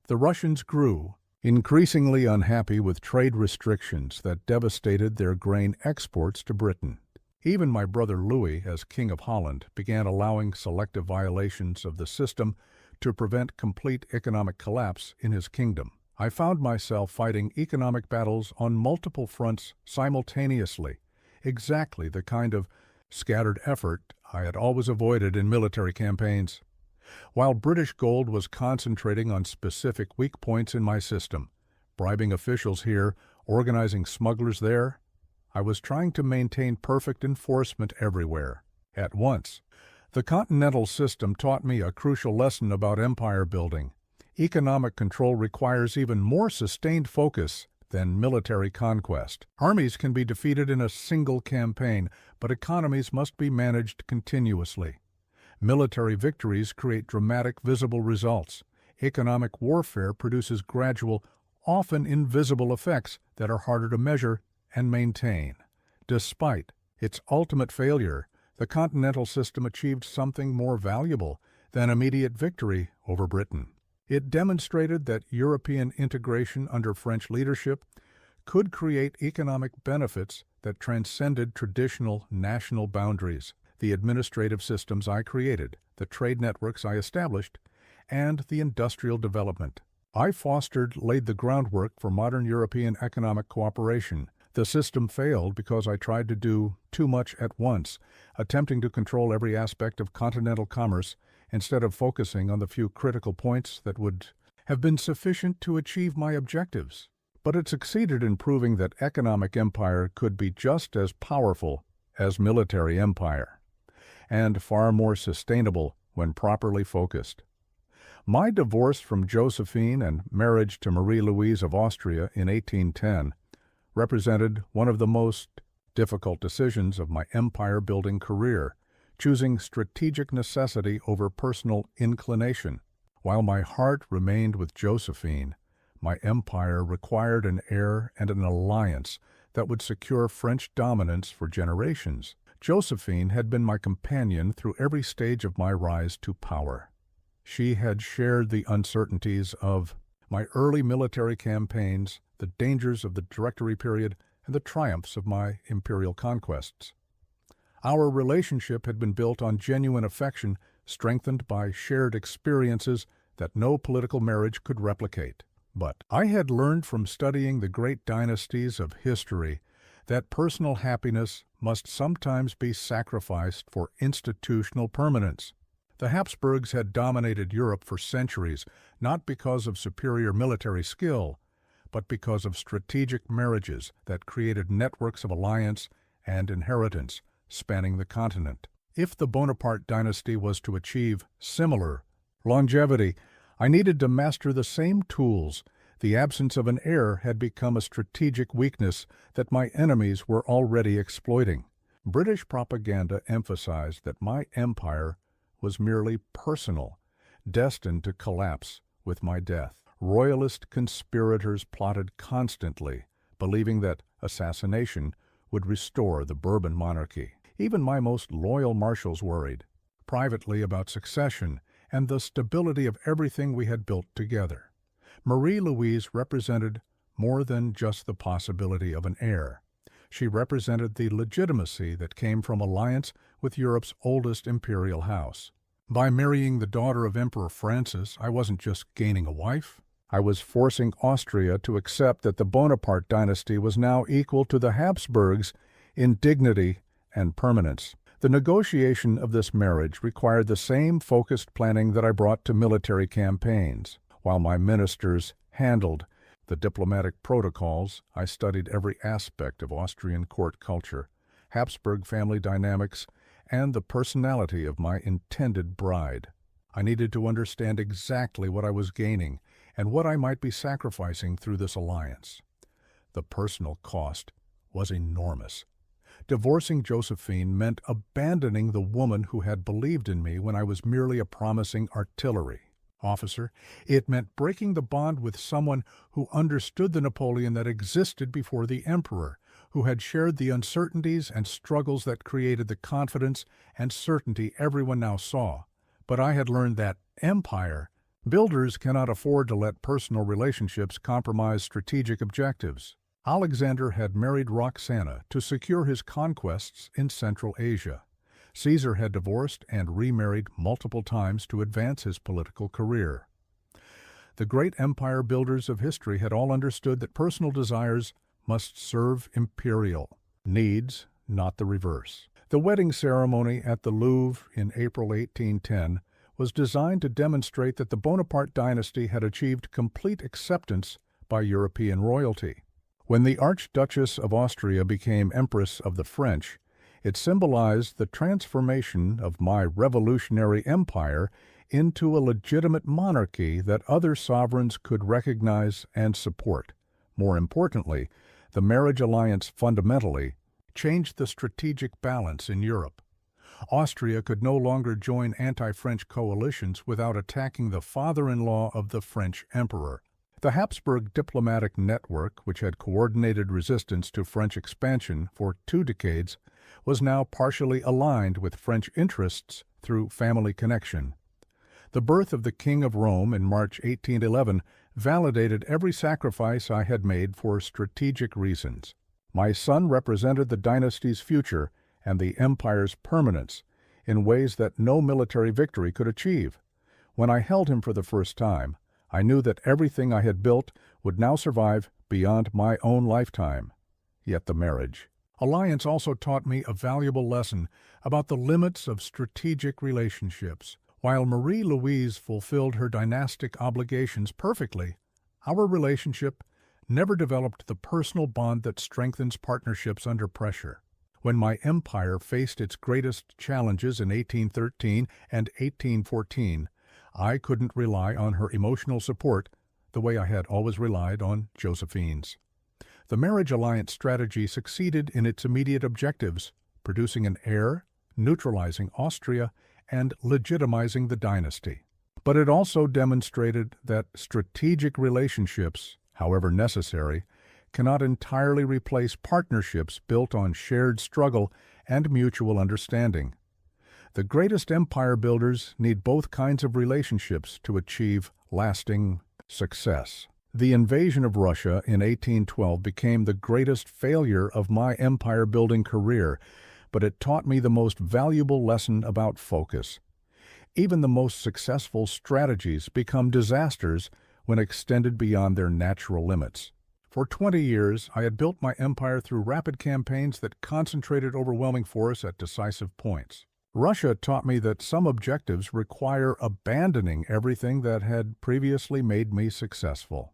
The Russians grew, increasingly unhappy with trade restrictions that devastated their grain exports to Britain. Even my brother Louis, as King of Holland, began allowing selective violations of the system to prevent complete economic collapse in his kingdom. I found myself fighting economic battles on multiple fronts simultaneously, exactly the kind of scattered effort I had always avoided in military campaigns. While British gold was concentrating on specific weak points in my system, bribing officials here, organizing smugglers there, I was trying to maintain perfect enforcement everywhere, at once. The continental system taught me a crucial lesson about empire building. Economic control requires even more sustained focus than military conquest. Armies can be defeated in a single campaign, but economies must be managed continuously. Military victories create dramatic, visible results. Economic warfare produces gradual, often invisible effects that are harder to measure and maintain. Despite its ultimate failure, the continental system achieved something more valuable than immediate victory over Britain. It demonstrated that European integration under French leadership could create economic benefits that transcended traditional national boundaries. The administrative systems I created, the trade networks I established, and the industrial development I fostered laid the groundwork for modern European economic cooperation. The system failed because I tried to do too much at once, attempting to control every aspect of continental commerce instead of focusing on the few critical points that would have been sufficient to achieve my objectives. But it succeeded in proving that economic empire could be just as powerful as military empire, and far more sustainable when properly focused. My divorce from Josephine and marriage to Marie-Louise of Austria in 1810 represented one of the most difficult decisions of my empire-building career, choosing strategic necessity over personal inclination. While my heart remained with Josephine, my empire required an heir and an alliance that would secure French dominance for generations. Josephine had been my companion through every stage of my rise to power. She had shared the uncertainties of my early military campaigns, the dangers of the Directory period, and the triumphs of my imperial conquests. Our relationship had been built on genuine affection, strengthened by shared experiences that no political marriage could replicate. But I had learned from studying the great dynasties of history that personal happiness must sometimes be sacrificed for institutional permanence. The Habsburgs had dominated Europe for centuries, not because of superior military skill, but because of strategic marriages that created networks of alliance and inheritance spanning the continent. If the Bonaparte dynasty was to achieve similar longevity, I needed to master the same tools. The absence of an heir had become a strategic weakness that my enemies were already exploiting. British propaganda emphasized that my empire was merely personal, destined to collapse with my death. Royalist conspirators plotted constantly, believing that assassination would restore the Bourbon monarchy. Even my most loyal marshals worried, privately, about succession and the stability of everything we had built together. Marie-Louise represented more than just the possibility of an heir. She represented the legitimacy that came from alliance with Europe's oldest imperial house. By marrying the daughter of Emperor Francis, I wasn't just gaining a wife. I was forcing Austria to accept that the Bonaparte dynasty was now equal to the Habsburgs in dignity and permanence. The negotiation of this marriage required the same focused planning that I brought to military campaigns. While my ministers handled the diplomatic protocols, I studied every aspect of Austrian court culture, Habsburg family dynamics, and the personality of my intended bride. I needed to understand exactly what I was gaining and what I might be sacrificing through this alliance. The personal cost was enormous. Divorcing Josephine meant abandoning the woman who had believed in me when I was merely a promising artillery officer. It meant breaking the bond with someone who understood the Napoleon that existed before the emperor, who had shared the uncertainties and struggles that created the confidence and certainty everyone now saw. But I had learned that empire builders cannot afford to let personal relationships compromise strategic objectives. Alexander had married Roxana to secure his conquests in Central Asia. Caesar had divorced and remarried multiple times to advance his political career. The great empire builders of history had all understood that personal desires must serve imperial needs, not the reverse. The wedding ceremony at the Louvre in April 1810 was designed to demonstrate that the Bonaparte dynasty had achieved complete acceptance by European royalty. When the Archduchess of Austria became Empress of the French, it symbolized the transformation of my revolutionary empire into a legitimate monarchy that other sovereigns could recognize and support. More importantly, the marriage alliance fundamentally changed the strategic balance in Europe. Austria could no longer join anti-French coalitions without attacking the father-in-law of the French emperor. The Habsburg diplomatic network, which had coordinated resistance to French expansion for 2 decades, was now partially aligned with French interests through family connection. The birth of the King of Rome in March 1811 validated every sacrifice I had made for strategic reasons. My son represented the dynasty's future and the empire's permanence in ways that no military victory could achieve. When I held him for the first time, I knew that everything I had built would now survive beyond my own lifetime. Yet the marriage alliance also taught me a valuable lesson about the limits of strategic relationships. While Marie-Louise fulfilled her dynastic obligations perfectly, our relationship never developed the personal bond that strengthens partnerships under pressure. When my empire faced its greatest challenges in 1813 and 1814, I couldn't rely on her emotional support the way I had always relied on Josephine's. The marriage alliance strategy succeeded in its immediate objectives, producing an heir, neutralizing Austria, and legitimizing the dynasty. But it also demonstrated that strategic relationships, however necessary, cannot entirely replace partnerships built on shared struggle and mutual understanding. The greatest empire builders need both kinds of relationships to achieve lasting success. The invasion of Russia in 1812 became the greatest failure of my empire-building career, but it taught me the most valuable lesson about focus. Even the most successful strategies become disasters when extended beyond their natural limits. For 20 years, I had built my empire through rapid campaigns that concentrated overwhelming force at decisive points. Russia taught me that some objectives require abandoning everything that had previously made me successful.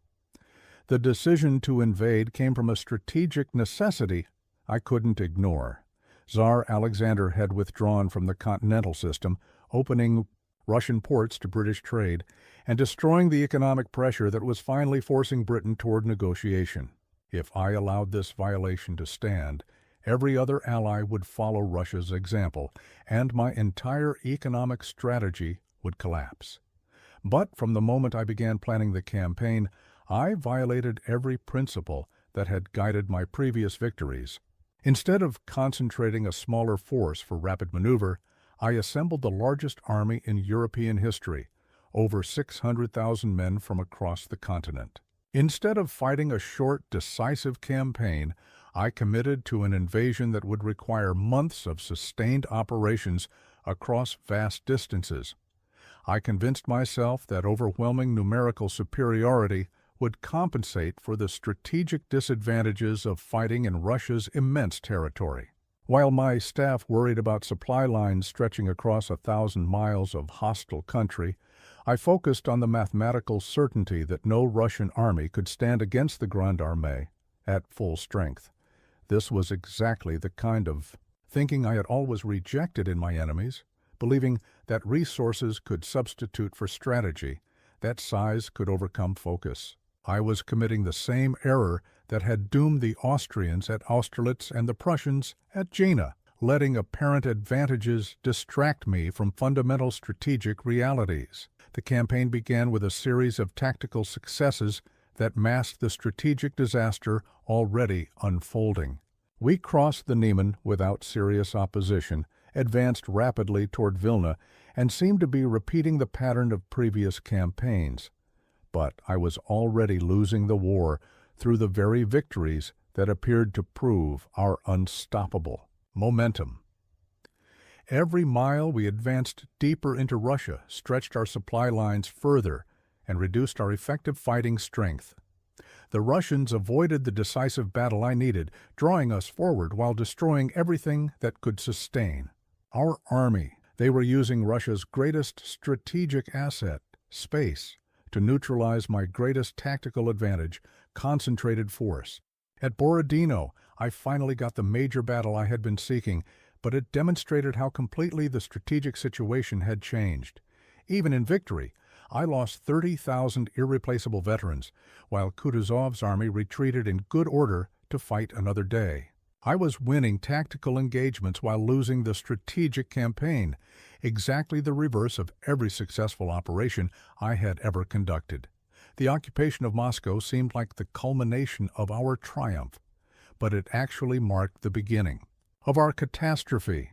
The decision to invade came from a strategic necessity I couldn't ignore. Tsar Alexander had withdrawn from the continental system, opening Russian ports to British trade, and destroying the economic pressure that was finally forcing Britain toward negotiation. If I allowed this violation to stand, every other ally would follow Russia's example, and my entire economic strategy would collapse. But from the moment I began planning the campaign, I violated every principle that had guided my previous victories. Instead of concentrating a smaller force for rapid maneuver, I assembled the largest army in European history, over 600,000 men from across the continent. Instead of fighting a short, decisive campaign, I committed to an invasion that would require months of sustained operations across vast distances. I convinced myself that overwhelming numerical superiority would compensate for the strategic disadvantages of fighting in Russia's immense territory. While my staff worried about supply lines stretching across 1,000 miles of hostile country, I focused on the mathematical certainty that no Russian army could stand against the Grande Armée at full strength. This was exactly the kind of thinking I had always rejected in my enemies, believing that resources could substitute for strategy, that size could overcome focus. I was committing the same error that had doomed the Austrians at Austerlitz and the Prussians at Jena, letting apparent advantages distract me from fundamental strategic realities. The campaign began with a series of tactical successes that masked the strategic disaster already unfolding. We crossed the Niemen without serious opposition, advanced rapidly toward Vilna, and seemed to be repeating the pattern of previous campaigns. But I was already losing the war through the very victories that appeared to prove our unstoppable momentum. Every mile we advanced deeper into Russia, stretched our supply lines further, and reduced our effective fighting strength. The Russians avoided the decisive battle I needed, drawing us forward while destroying everything that could sustain our army. They were using Russia's greatest strategic asset, space, to neutralize my greatest tactical advantage, concentrated force. At Borodino, I finally got the major battle I had been seeking, but it demonstrated how completely the strategic situation had changed. Even in victory, I lost 30,000 irreplaceable veterans, while Kutuzov's army retreated in good order to fight another day. I was winning tactical engagements while losing the strategic campaign, exactly the reverse of every successful operation I had ever conducted. The occupation of Moscow seemed like the culmination of our triumph, but it actually marked the beginning of our catastrophe.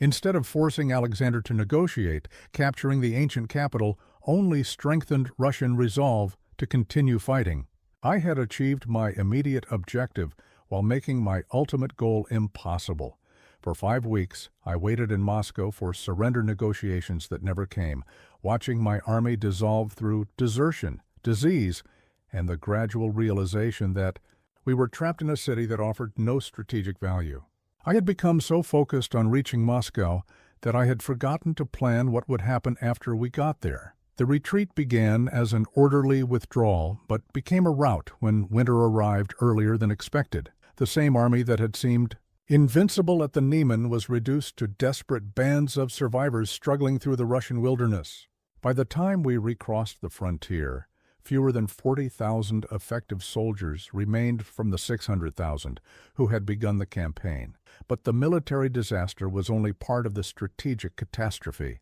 Instead of forcing Alexander to negotiate, capturing the ancient capital only strengthened Russian resolve to continue fighting. I had achieved my immediate objective while making my ultimate goal impossible. For 5 weeks, I waited in Moscow for surrender negotiations that never came, watching my army dissolve through desertion, disease, and the gradual realization that we were trapped in a city that offered no strategic value. I had become so focused on reaching Moscow that I had forgotten to plan what would happen after we got there. The retreat began as an orderly withdrawal, but became a rout when winter arrived earlier than expected. The same army that had seemed invincible at the Niemen was reduced to desperate bands of survivors struggling through the Russian wilderness. By the time we recrossed the frontier, fewer than 40,000 effective soldiers remained from the 600,000 who had begun the campaign. But the military disaster was only part of the strategic catastrophe.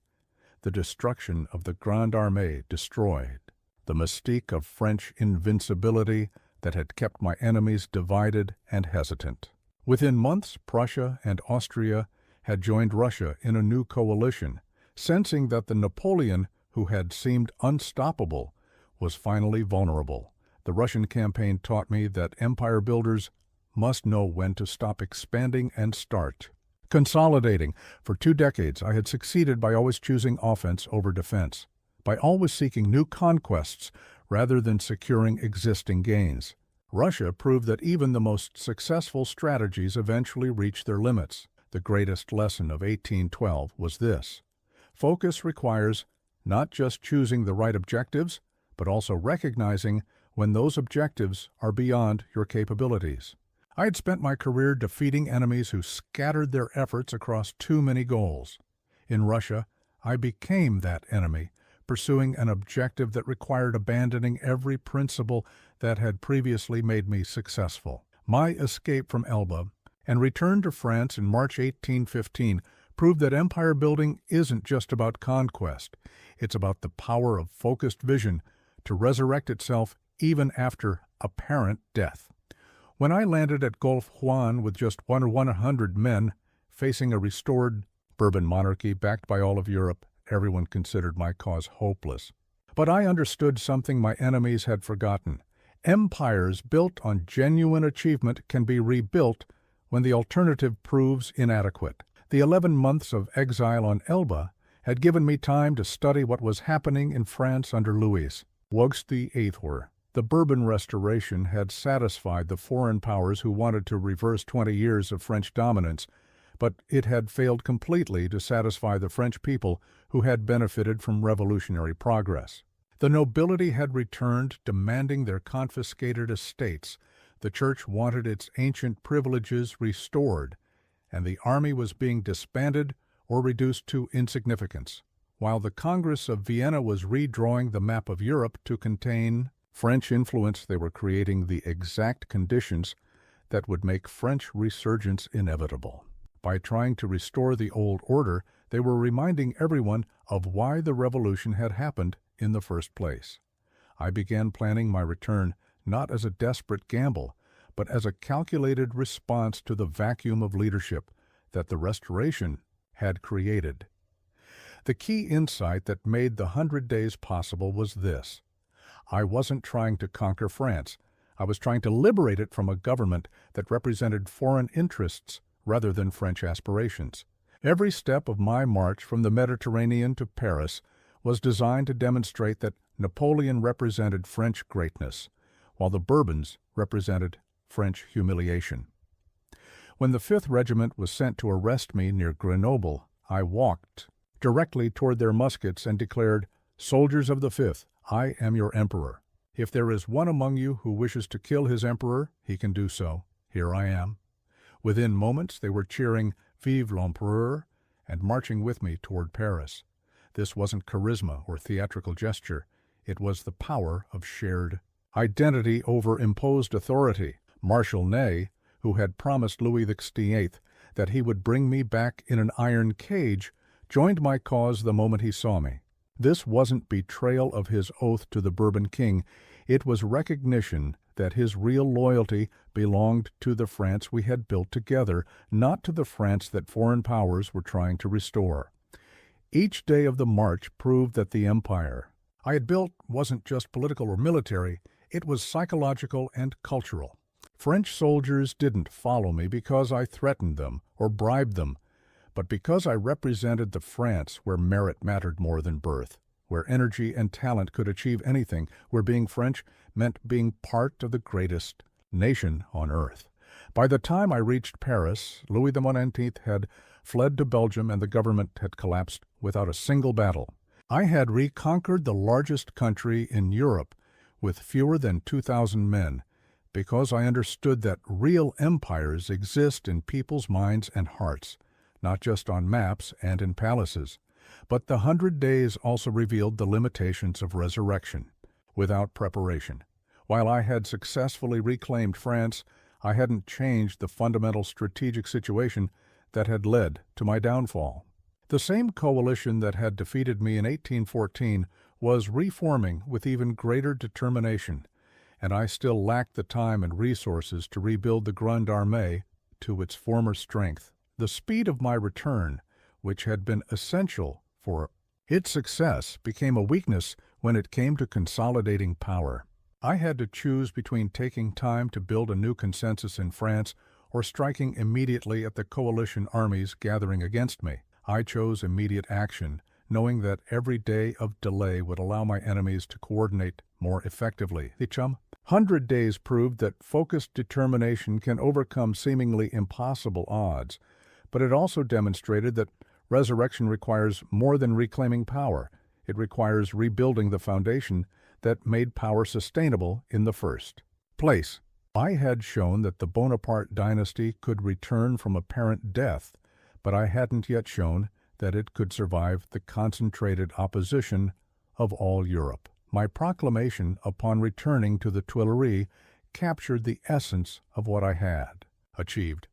The destruction of the Grande Armée destroyed the mystique of French invincibility that had kept my enemies divided and hesitant. Within months, Prussia and Austria had joined Russia in a new coalition, sensing that the Napoleon who had seemed unstoppable was finally vulnerable. The Russian campaign taught me that empire builders must know when to stop expanding and start consolidating. For 2 decades, I had succeeded by always choosing offense over defense, by always seeking new conquests rather than securing existing gains. Russia proved that even the most successful strategies eventually reach their limits. The greatest lesson of 1812 was this: focus requires not just choosing the right objectives, but also recognizing when those objectives are beyond your capabilities. I had spent my career defeating enemies who scattered their efforts across too many goals. In Russia, I became that enemy, pursuing an objective that required abandoning every principle that had previously made me successful. My escape from Elba and return to France in March 1815 proved that empire building isn't just about conquest. It's about the power of focused vision to resurrect itself even after apparent death. When I landed at Gulf Juan with just 100 men, facing a restored Bourbon monarchy backed by all of Europe, everyone considered my cause hopeless. But I understood something my enemies had forgotten. Empires built on genuine achievement can be rebuilt when the alternative proves inadequate. The 11 months of exile on Elba had given me time to study what was happening in France under Louis XVIII. The Bourbon Restoration had satisfied the foreign powers who wanted to reverse 20 years of French dominance, but it had failed completely to satisfy the French people who had benefited from revolutionary progress. The nobility had returned, demanding their confiscated estates. The church wanted its ancient privileges restored, and the army was being disbanded or reduced to insignificance, while the Congress of Vienna was redrawing the map of Europe to contain French influence. They were creating the exact conditions that would make French resurgence inevitable. By trying to restore the old order, they were reminding everyone of why the revolution had happened in the first place. I began planning my return not as a desperate gamble, but as a calculated response to the vacuum of leadership that the Restoration had created. The key insight that made the 100 Days possible was this: I wasn't trying to conquer France. I was trying to liberate it from a government that represented foreign interests rather than French aspirations. Every step of my march from the Mediterranean to Paris was designed to demonstrate that Napoleon represented French greatness, while the Bourbons represented French humiliation. When the 5th Regiment was sent to arrest me near Grenoble, I walked directly toward their muskets and declared, "Soldiers of the 5th, I am your emperor. If there is one among you who wishes to kill his emperor, he can do so. Here I am." Within moments, they were cheering "Vive l'Empereur" and marching with me toward Paris. This wasn't charisma or theatrical gesture. It was the power of shared identity over imposed authority. Marshal Ney, who had promised Louis XVIII that he would bring me back in an iron cage, joined my cause the moment he saw me. This wasn't betrayal of his oath to the Bourbon king. It was recognition that his real loyalty belonged to the France we had built together, not to the France that foreign powers were trying to restore. Each day of the march proved that the empire I had built wasn't just political or military, it was psychological and cultural. French soldiers didn't follow me because I threatened them or bribed them, but because I represented the France where merit mattered more than birth, where energy and talent could achieve anything, where being French meant being part of the greatest nation on earth. By the time I reached Paris, Louis XIX had fled to Belgium and the government had collapsed without a single battle. I had reconquered the largest country in Europe with fewer than 2,000 men, because I understood that real empires exist in people's minds and hearts, not just on maps and in palaces. But the 100 Days also revealed the limitations of resurrection without preparation. While I had successfully reclaimed France, I hadn't changed the fundamental strategic situation that had led to my downfall. The same coalition that had defeated me in 1814 was reforming with even greater determination, and I still lacked the time and resources to rebuild the Grande Armée to its former strength. The speed of my return, which had been essential for its success, became a weakness when it came to consolidating power. I had to choose between taking time to build a new consensus in France or striking immediately at the coalition armies gathering against me. I chose immediate action, knowing that every day of delay would allow my enemies to coordinate more effectively. 100 Days proved that focused determination can overcome seemingly impossible odds, but it also demonstrated that resurrection requires more than reclaiming power. It requires rebuilding the foundation that made power sustainable in the first place. I had shown that the Bonaparte dynasty could return from apparent death, but I hadn't yet shown that it could survive the concentrated opposition of all Europe. My proclamation upon returning to the Tuileries captured the essence of what I had achieved.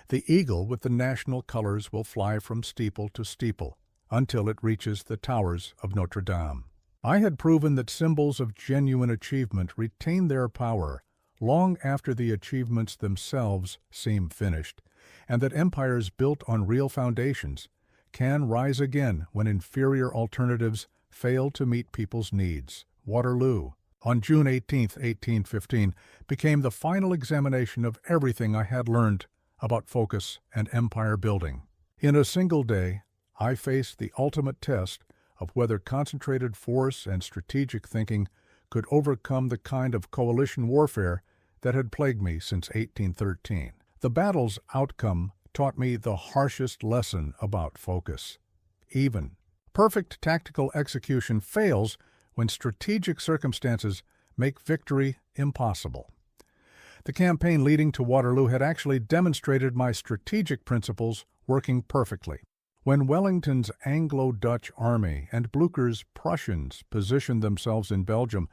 The eagle with the national colors will fly from steeple to steeple until it reaches the towers of Notre Dame. I had proven that symbols of genuine achievement retain their power long after the achievements themselves seem finished, and that empires built on real foundations can rise again when inferior alternatives fail to meet people's needs. Waterloo, on June 18, 1815, became the final examination of everything I had learned about focus and empire building. In a single day, I faced the ultimate test of whether concentrated force and strategic thinking could overcome the kind of coalition warfare that had plagued me since 1813. The battle's outcome taught me the harshest lesson about focus. Even perfect tactical execution fails when strategic circumstances make victory impossible. The campaign leading to Waterloo had actually demonstrated my strategic principles working perfectly. When Wellington's Anglo-Dutch army and Blücher's Prussians positioned themselves in Belgium,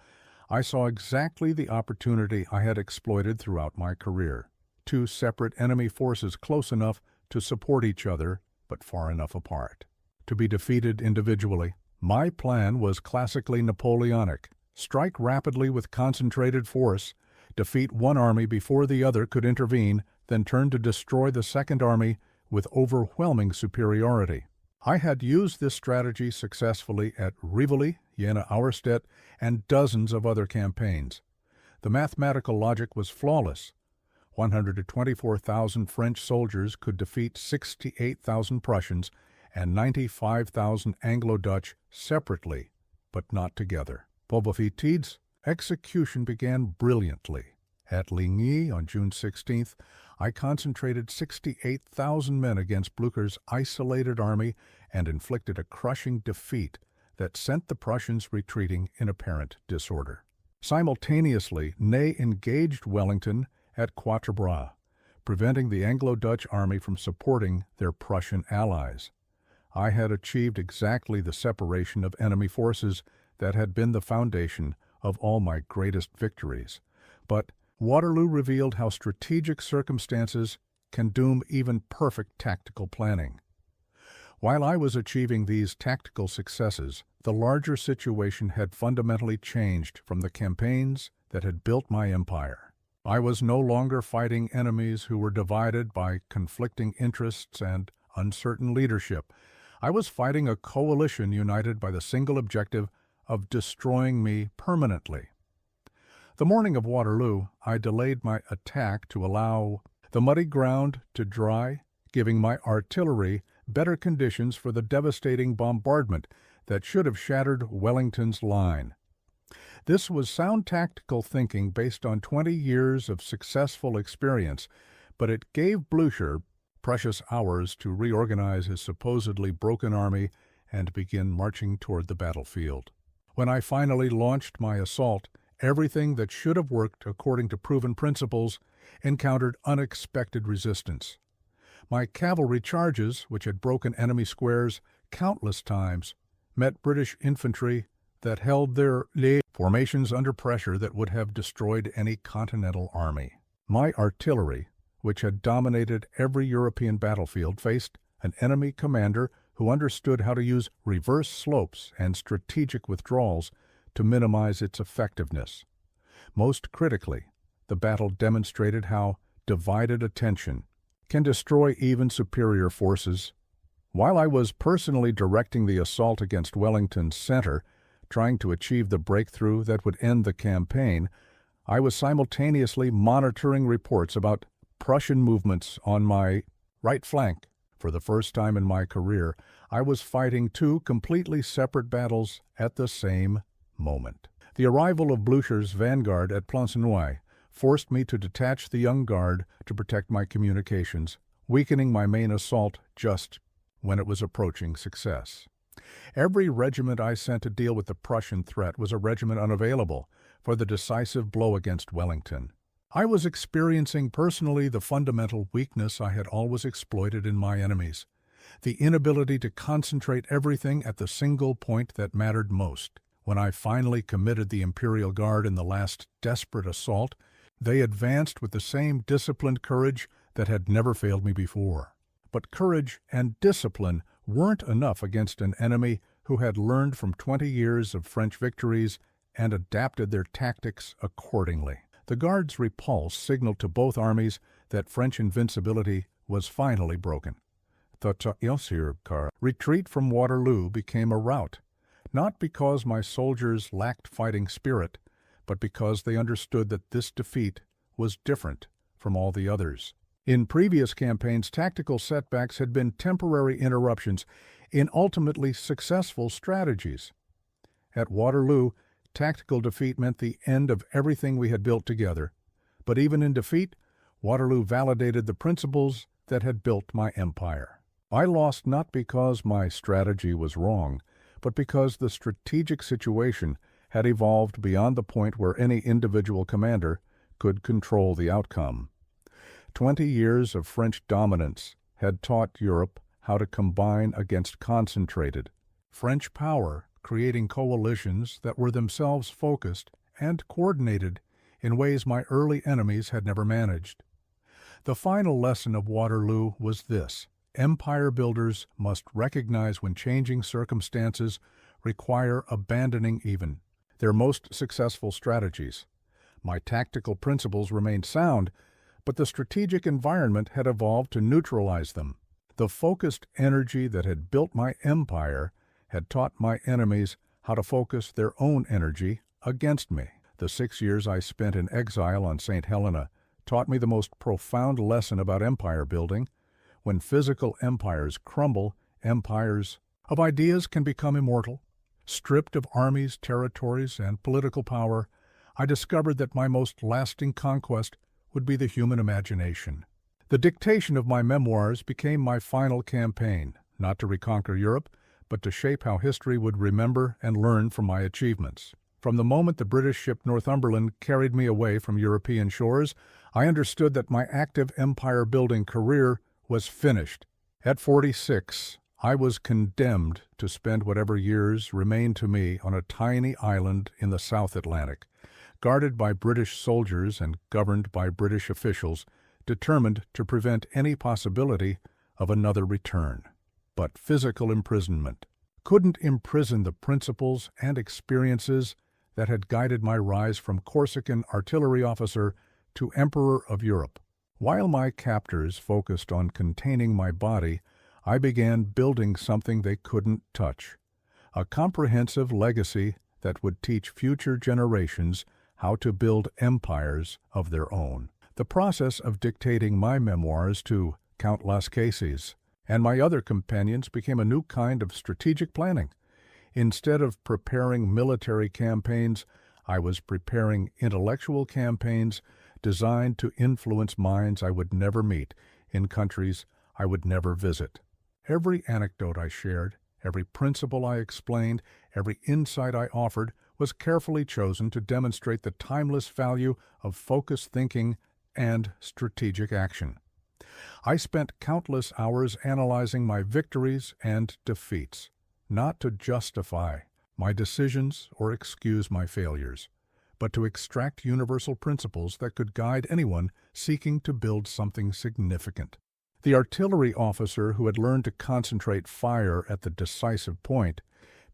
I saw exactly the opportunity I had exploited throughout my career. Two separate enemy forces close enough to support each other, but far enough apart to be defeated individually. My plan was classically Napoleonic: strike rapidly with concentrated force, defeat one army before the other could intervene, then turn to destroy the second army with overwhelming superiority. I had used this strategy successfully at Rivoli, Jena-Auerstedt, and dozens of other campaigns. The mathematical logic was flawless. 124,000 French soldiers could defeat 68,000 Prussians and 95,000 Anglo-Dutch separately, but not together. Beauvais-Tiede's execution began brilliantly. At Ligny on June 16th, I concentrated 68,000 men against Blücher's isolated army and inflicted a crushing defeat that sent the Prussians retreating in apparent disorder. Simultaneously, Ney engaged Wellington at Quatre Bras, preventing the Anglo-Dutch army from supporting their Prussian allies. I had achieved exactly the separation of enemy forces that had been the foundation of all my greatest victories. But Waterloo revealed how strategic circumstances can doom even perfect tactical planning. While I was achieving these tactical successes, the larger situation had fundamentally changed from the campaigns that had built my empire. I was no longer fighting enemies who were divided by conflicting interests and uncertain leadership. I was fighting a coalition united by the single objective of destroying me permanently. The morning of Waterloo, I delayed my attack to allow the muddy ground to dry, giving my artillery better conditions for the devastating bombardment that should have shattered Wellington's line. This was sound tactical thinking based on 20 years of successful experience, but it gave Blücher precious hours to reorganize his supposedly broken army and begin marching toward the battlefield. When I finally launched my assault, everything that should have worked according to proven principles encountered unexpected resistance. My cavalry charges, which had broken enemy squares countless times, met British infantry that held their formations under pressure that would have destroyed any continental army. My artillery, which had dominated every European battlefield, faced an enemy commander who understood how to use reverse slopes and strategic withdrawals to minimize its effectiveness. Most critically, the battle demonstrated how divided attention can destroy even superior forces. While I was personally directing the assault against Wellington's center, trying to achieve the breakthrough that would end the campaign, I was simultaneously monitoring reports about Prussian movements on my right flank. For the first time in my career, I was fighting two completely separate battles at the same moment. The arrival of Blücher's vanguard at Plancenoit forced me to detach the young guard to protect my communications, weakening my main assault just when it was approaching success. Every regiment I sent to deal with the Prussian threat was a regiment unavailable for the decisive blow against Wellington. I was experiencing personally the fundamental weakness I had always exploited in my enemies, the inability to concentrate everything at the single point that mattered most. When I finally committed the Imperial Guard in the last desperate assault, they advanced with the same disciplined courage that had never failed me before. But courage and discipline weren't enough against an enemy who had learned from 20 years of French victories and adapted their tactics accordingly. The Guard's repulse signaled to both armies that French invincibility was finally broken. The retreat from Waterloo became a rout, not because my soldiers lacked fighting spirit, but because they understood that this defeat was different from all the others. In previous campaigns, tactical setbacks had been temporary interruptions in ultimately successful strategies. At Waterloo, tactical defeat meant the end of everything we had built together. But even in defeat, Waterloo validated the principles that had built my empire. I lost not because my strategy was wrong, but because the strategic situation had evolved beyond the point where any individual commander could control the outcome. 20 years of French dominance had taught Europe how to combine against concentrated French power, creating coalitions that were themselves focused and coordinated in ways my early enemies had never managed. The final lesson of Waterloo was this: empire builders must recognize when changing circumstances require abandoning even their most successful strategies. My tactical principles remained sound, but the strategic environment had evolved to neutralize them. The focused energy that had built my empire had taught my enemies how to focus their own energy against me. The 6 years I spent in exile on St. Helena taught me the most profound lesson about empire building. When physical empires crumble, empires of ideas can become immortal. Stripped of armies, territories, and political power, I discovered that my most lasting conquest would be the human imagination. The dictation of my memoirs became my final campaign, not to reconquer Europe, but to shape how history would remember and learn from my achievements. From the moment the British ship Northumberland carried me away from European shores, I understood that my active empire-building career was finished. At 46, I was condemned to spend whatever years remained to me on a tiny island in the South Atlantic, guarded by British soldiers and governed by British officials, determined to prevent any possibility of another return. But physical imprisonment couldn't imprison the principles and experiences that had guided my rise from Corsican artillery officer to Emperor of Europe. While my captors focused on containing my body, I began building something they couldn't touch, a comprehensive legacy that would teach future generations how to build empires of their own. The process of dictating my memoirs to Count Las Cases and my other companions became a new kind of strategic planning. Instead of preparing military campaigns, I was preparing intellectual campaigns designed to influence minds I would never meet in countries I would never visit. Every anecdote I shared, every principle I explained, every insight I offered was carefully chosen to demonstrate the timeless value of focused thinking and strategic action. I spent countless hours analyzing my victories and defeats, not to justify my decisions or excuse my failures, but to extract universal principles that could guide anyone seeking to build something significant. The artillery officer who had learned to concentrate fire at the decisive point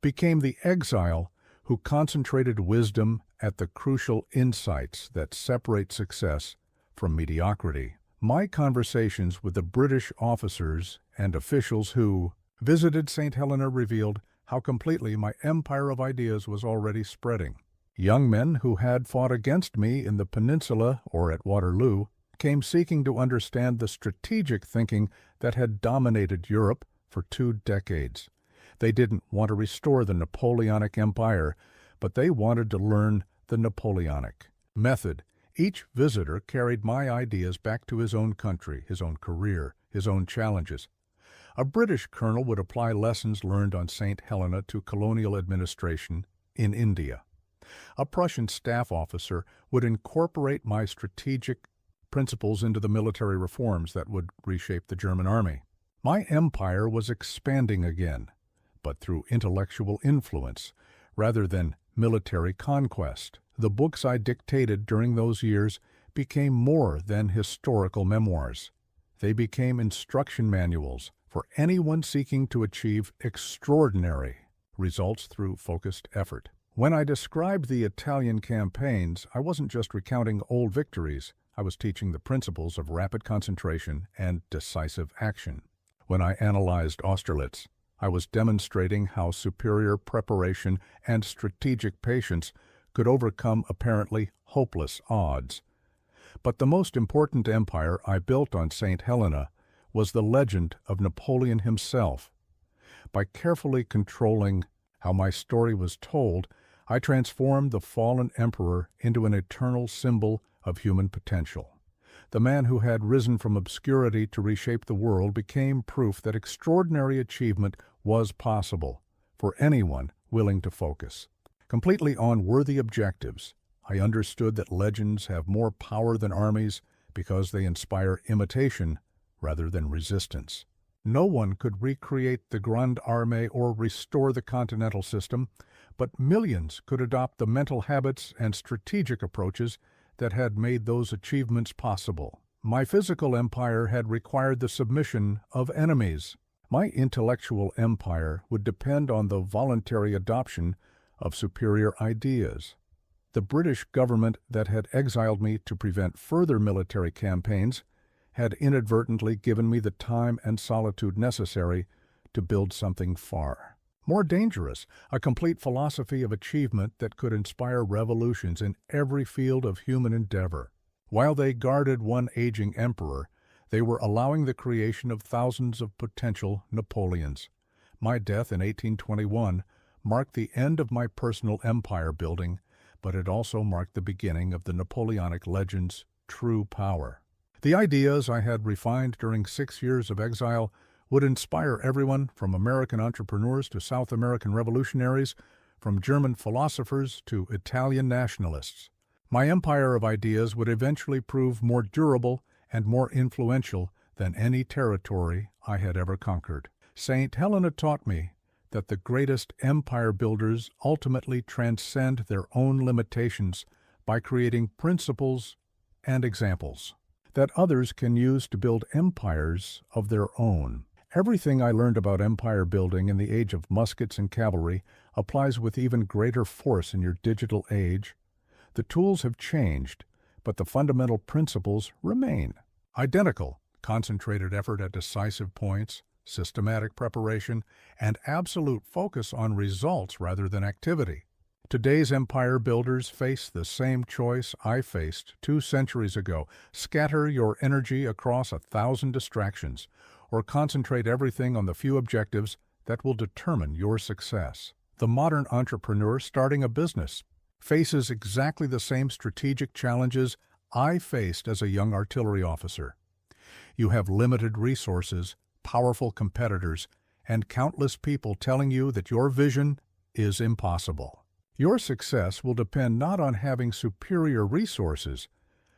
became the exile who concentrated wisdom at the crucial insights that separate success from mediocrity. My conversations with the British officers and officials who visited St. Helena revealed how completely my empire of ideas was already spreading. Young men who had fought against me in the peninsula or at Waterloo came seeking to understand the strategic thinking that had dominated Europe for 2 decades. They didn't want to restore the Napoleonic Empire, but they wanted to learn the Napoleonic method. Each visitor carried my ideas back to his own country, his own career, his own challenges. A British colonel would apply lessons learned on St. Helena to colonial administration in India. A Prussian staff officer would incorporate my strategic principles into the military reforms that would reshape the German army. My empire was expanding again, but through intellectual influence rather than military conquest. The books I dictated during those years became more than historical memoirs. They became instruction manuals for anyone seeking to achieve extraordinary results through focused effort. When I described the Italian campaigns, I wasn't just recounting old victories. I was teaching the principles of rapid concentration and decisive action. When I analyzed Austerlitz, I was demonstrating how superior preparation and strategic patience could overcome apparently hopeless odds. But the most important empire I built on St. Helena was the legend of Napoleon himself. By carefully controlling how my story was told, I transformed the fallen emperor into an eternal symbol of human potential. The man who had risen from obscurity to reshape the world became proof that extraordinary achievement was possible for anyone willing to focus. Completely on worthy objectives, I understood that legends have more power than armies because they inspire imitation rather than resistance. No one could recreate the Grande Armée or restore the continental system, but millions could adopt the mental habits and strategic approaches that had made those achievements possible. My physical empire had required the submission of enemies. My intellectual empire would depend on the voluntary adoption of superior ideas. The British government that had exiled me to prevent further military campaigns had inadvertently given me the time and solitude necessary to build something far more dangerous, a complete philosophy of achievement that could inspire revolutions in every field of human endeavor. While they guarded one aging emperor, they were allowing the creation of thousands of potential Napoleons. My death in 1821 marked the end of my personal empire building, but it also marked the beginning of the Napoleonic legend's true power. The ideas I had refined during 6 years of exile would inspire everyone from American entrepreneurs to South American revolutionaries, from German philosophers to Italian nationalists. My empire of ideas would eventually prove more durable and more influential than any territory I had ever conquered. St. Helena taught me that the greatest empire builders ultimately transcend their own limitations by creating principles and examples that others can use to build empires of their own. Everything I learned about empire building in the age of muskets and cavalry applies with even greater force in your digital age. The tools have changed, but the fundamental principles remain identical: concentrated effort at decisive points, systematic preparation, and absolute focus on results rather than activity. Today's empire builders face the same choice I faced 2 centuries ago: scatter your energy across 1,000 distractions, or concentrate everything on the few objectives that will determine your success. The modern entrepreneur starting a business faces exactly the same strategic challenges I faced as a young artillery officer. You have limited resources, powerful competitors, and countless people telling you that your vision is impossible. Your success will depend not on having superior resources,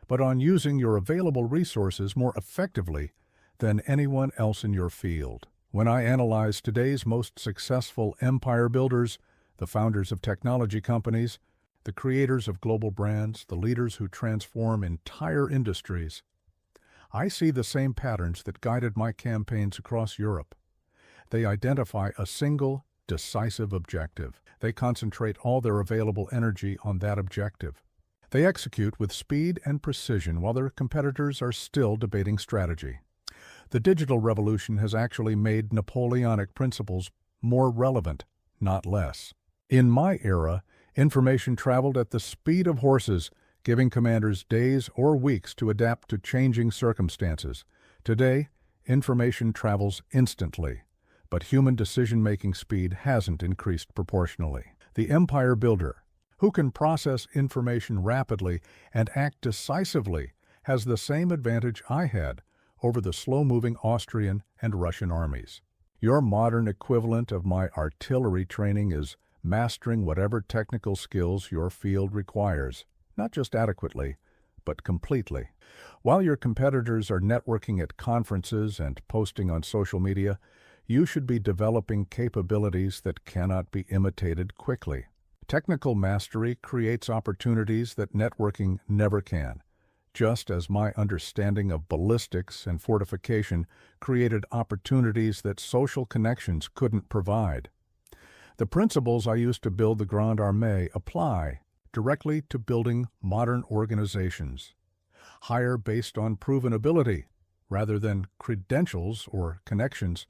but on using your available resources more effectively than anyone else in your field. When I analyze today's most successful empire builders, the founders of technology companies, the creators of global brands, the leaders who transform entire industries, I see the same patterns that guided my campaigns across Europe. They identify a single, decisive objective. They concentrate all their available energy on that objective. They execute with speed and precision while their competitors are still debating strategy. The digital revolution has actually made Napoleonic principles more relevant, not less. In my era, information traveled at the speed of horses, giving commanders days or weeks to adapt to changing circumstances. Today, information travels instantly, but human decision-making speed hasn't increased proportionally. The empire builder, who can process information rapidly and act decisively, has the same advantage I had over the slow-moving Austrian and Russian armies. Your modern equivalent of my artillery training is mastering whatever technical skills your field requires, not just adequately, but completely. While your competitors are networking at conferences and posting on social media, you should be developing capabilities that cannot be imitated quickly. Technical mastery creates opportunities that networking never can, just as my understanding of ballistics and fortification created opportunities that social connections couldn't provide. The principles I used to build the Grande Armée apply directly to building modern organizations. Hire based on proven ability, rather than credentials or connections.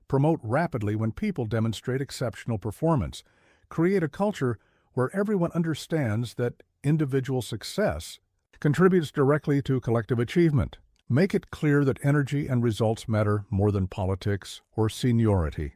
Promote rapidly when people demonstrate exceptional performance. Create a culture where everyone understands that individual success contributes directly to collective achievement. Make it clear that energy and results matter more than politics or seniority.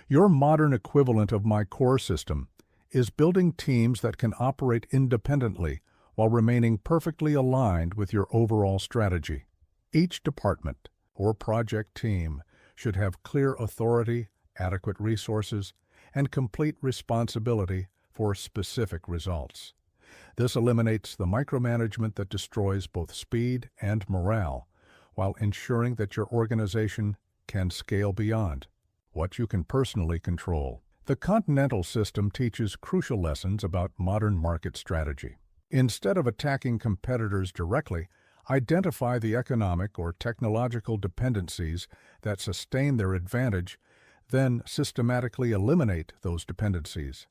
Your modern equivalent of my core system is building teams that can operate independently while remaining perfectly aligned with your overall strategy. Each department or project team should have clear authority, adequate resources, and complete responsibility for specific results. This eliminates the micromanagement that destroys both speed and morale, while ensuring that your organization can scale beyond what you can personally control. The continental system teaches crucial lessons about modern market strategy. Instead of attacking competitors directly, identify the economic or technological dependencies that sustain their advantage, then systematically eliminate those dependencies.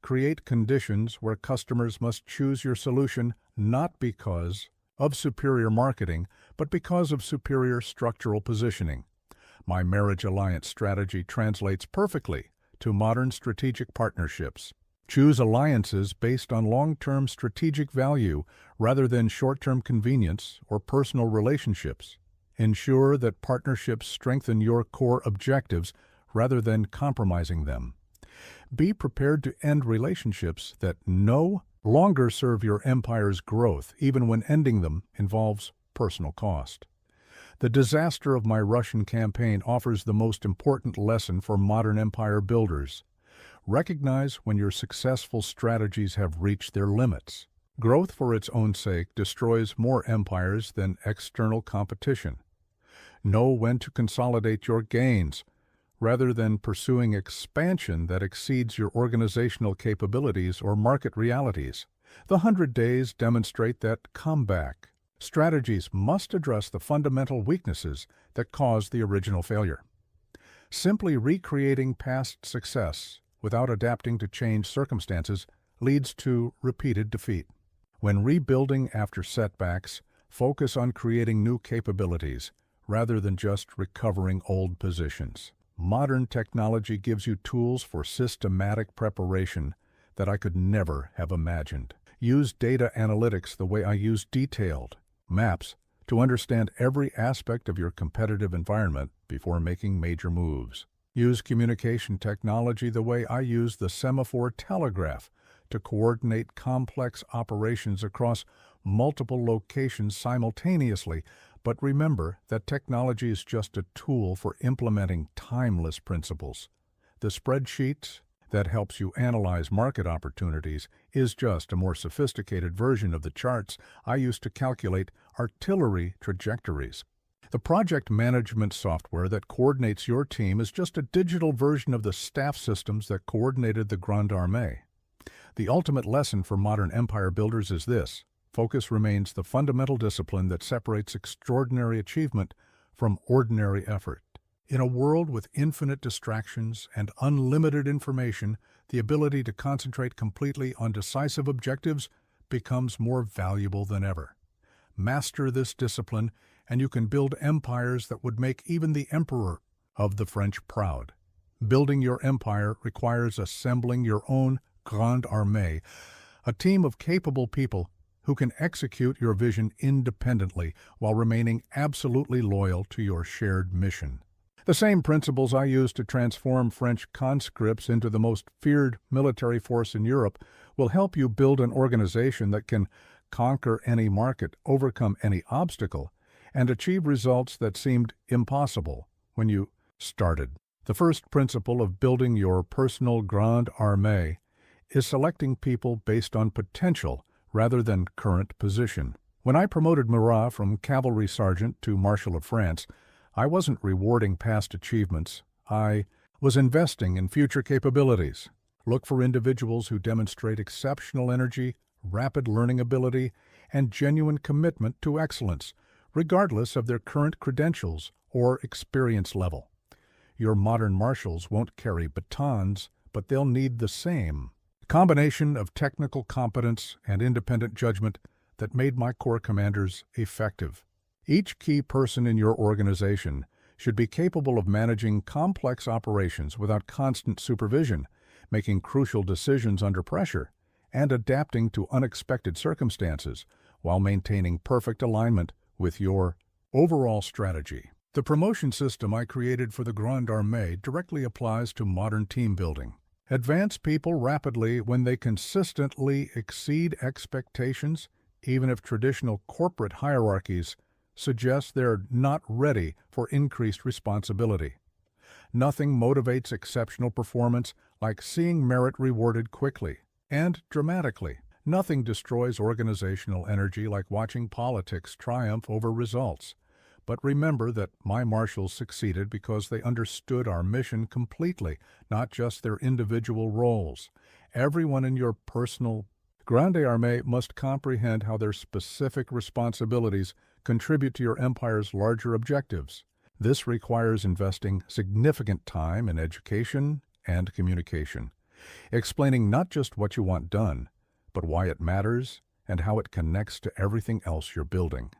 Create conditions where customers must choose your solution not because of superior marketing, but because of superior structural positioning. My marriage alliance strategy translates perfectly to modern strategic partnerships. Choose alliances based on long-term strategic value rather than short-term convenience or personal relationships. Ensure that partnerships strengthen your core objectives rather than compromising them. Be prepared to end relationships that no longer serve your empire's growth, even when ending them involves personal cost. The disaster of my Russian campaign offers the most important lesson for modern empire builders. Recognize when your successful strategies have reached their limits. Growth for its own sake destroys more empires than external competition. Know when to consolidate your gains, rather than pursuing expansion that exceeds your organizational capabilities or market realities. The 100 days demonstrate that comeback strategies must address the fundamental weaknesses that caused the original failure. Simply recreating past success without adapting to changed circumstances leads to repeated defeat. When rebuilding after setbacks, focus on creating new capabilities rather than just recovering old positions. Modern technology gives you tools for systematic preparation that I could never have imagined. Use data analytics the way I use detailed maps to understand every aspect of your competitive environment before making major moves. Use communication technology the way I use the semaphore telegraph to coordinate complex operations across multiple locations simultaneously. But remember that technology is just a tool for implementing timeless principles. The spreadsheet that helps you analyze market opportunities is just a more sophisticated version of the charts I use to calculate artillery trajectories. The project management software that coordinates your team is just a digital version of the staff systems that coordinated the Grande Armée. The ultimate lesson for modern empire builders is this: focus remains the fundamental discipline that separates extraordinary achievement from ordinary effort. In a world with infinite distractions and unlimited information, the ability to concentrate completely on decisive objectives becomes more valuable than ever. Master this discipline, and you can build empires that would make even the emperor of the French proud. Building your empire requires assembling your own Grande Armée, a team of capable people who can execute your vision independently while remaining absolutely loyal to your shared mission. The same principles I used to transform French conscripts into the most feared military force in Europe will help you build an organization that can conquer any market, overcome any obstacle, and achieve results that seemed impossible when you started. The first principle of building your personal Grande Armée is selecting people based on potential rather than current position. When I promoted Murat from cavalry sergeant to Marshal of France, I wasn't rewarding past achievements. I was investing in future capabilities. Look for individuals who demonstrate exceptional energy, rapid learning ability, and genuine commitment to excellence, regardless of their current credentials or experience level. Your modern marshals won't carry batons, but they'll need the same combination of technical competence and independent judgment that made my corps commanders effective. Each key person in your organization should be capable of managing complex operations without constant supervision, making crucial decisions under pressure, and adapting to unexpected circumstances while maintaining perfect alignment with your overall strategy. The promotion system I created for the Grande Armée directly applies to modern team building. Advance people rapidly when they consistently exceed expectations, even if traditional corporate hierarchies suggest they're not ready for increased responsibility. Nothing motivates exceptional performance like seeing merit rewarded quickly and dramatically. Nothing destroys organizational energy like watching politics triumph over results. But remember that my marshals succeeded because they understood our mission completely, not just their individual roles. Everyone in your personal Grande Armée must comprehend how their specific responsibilities contribute to your empire's larger objectives. This requires investing significant time in education and communication, explaining not just what you want done, but why it matters and how it connects to everything else you're building.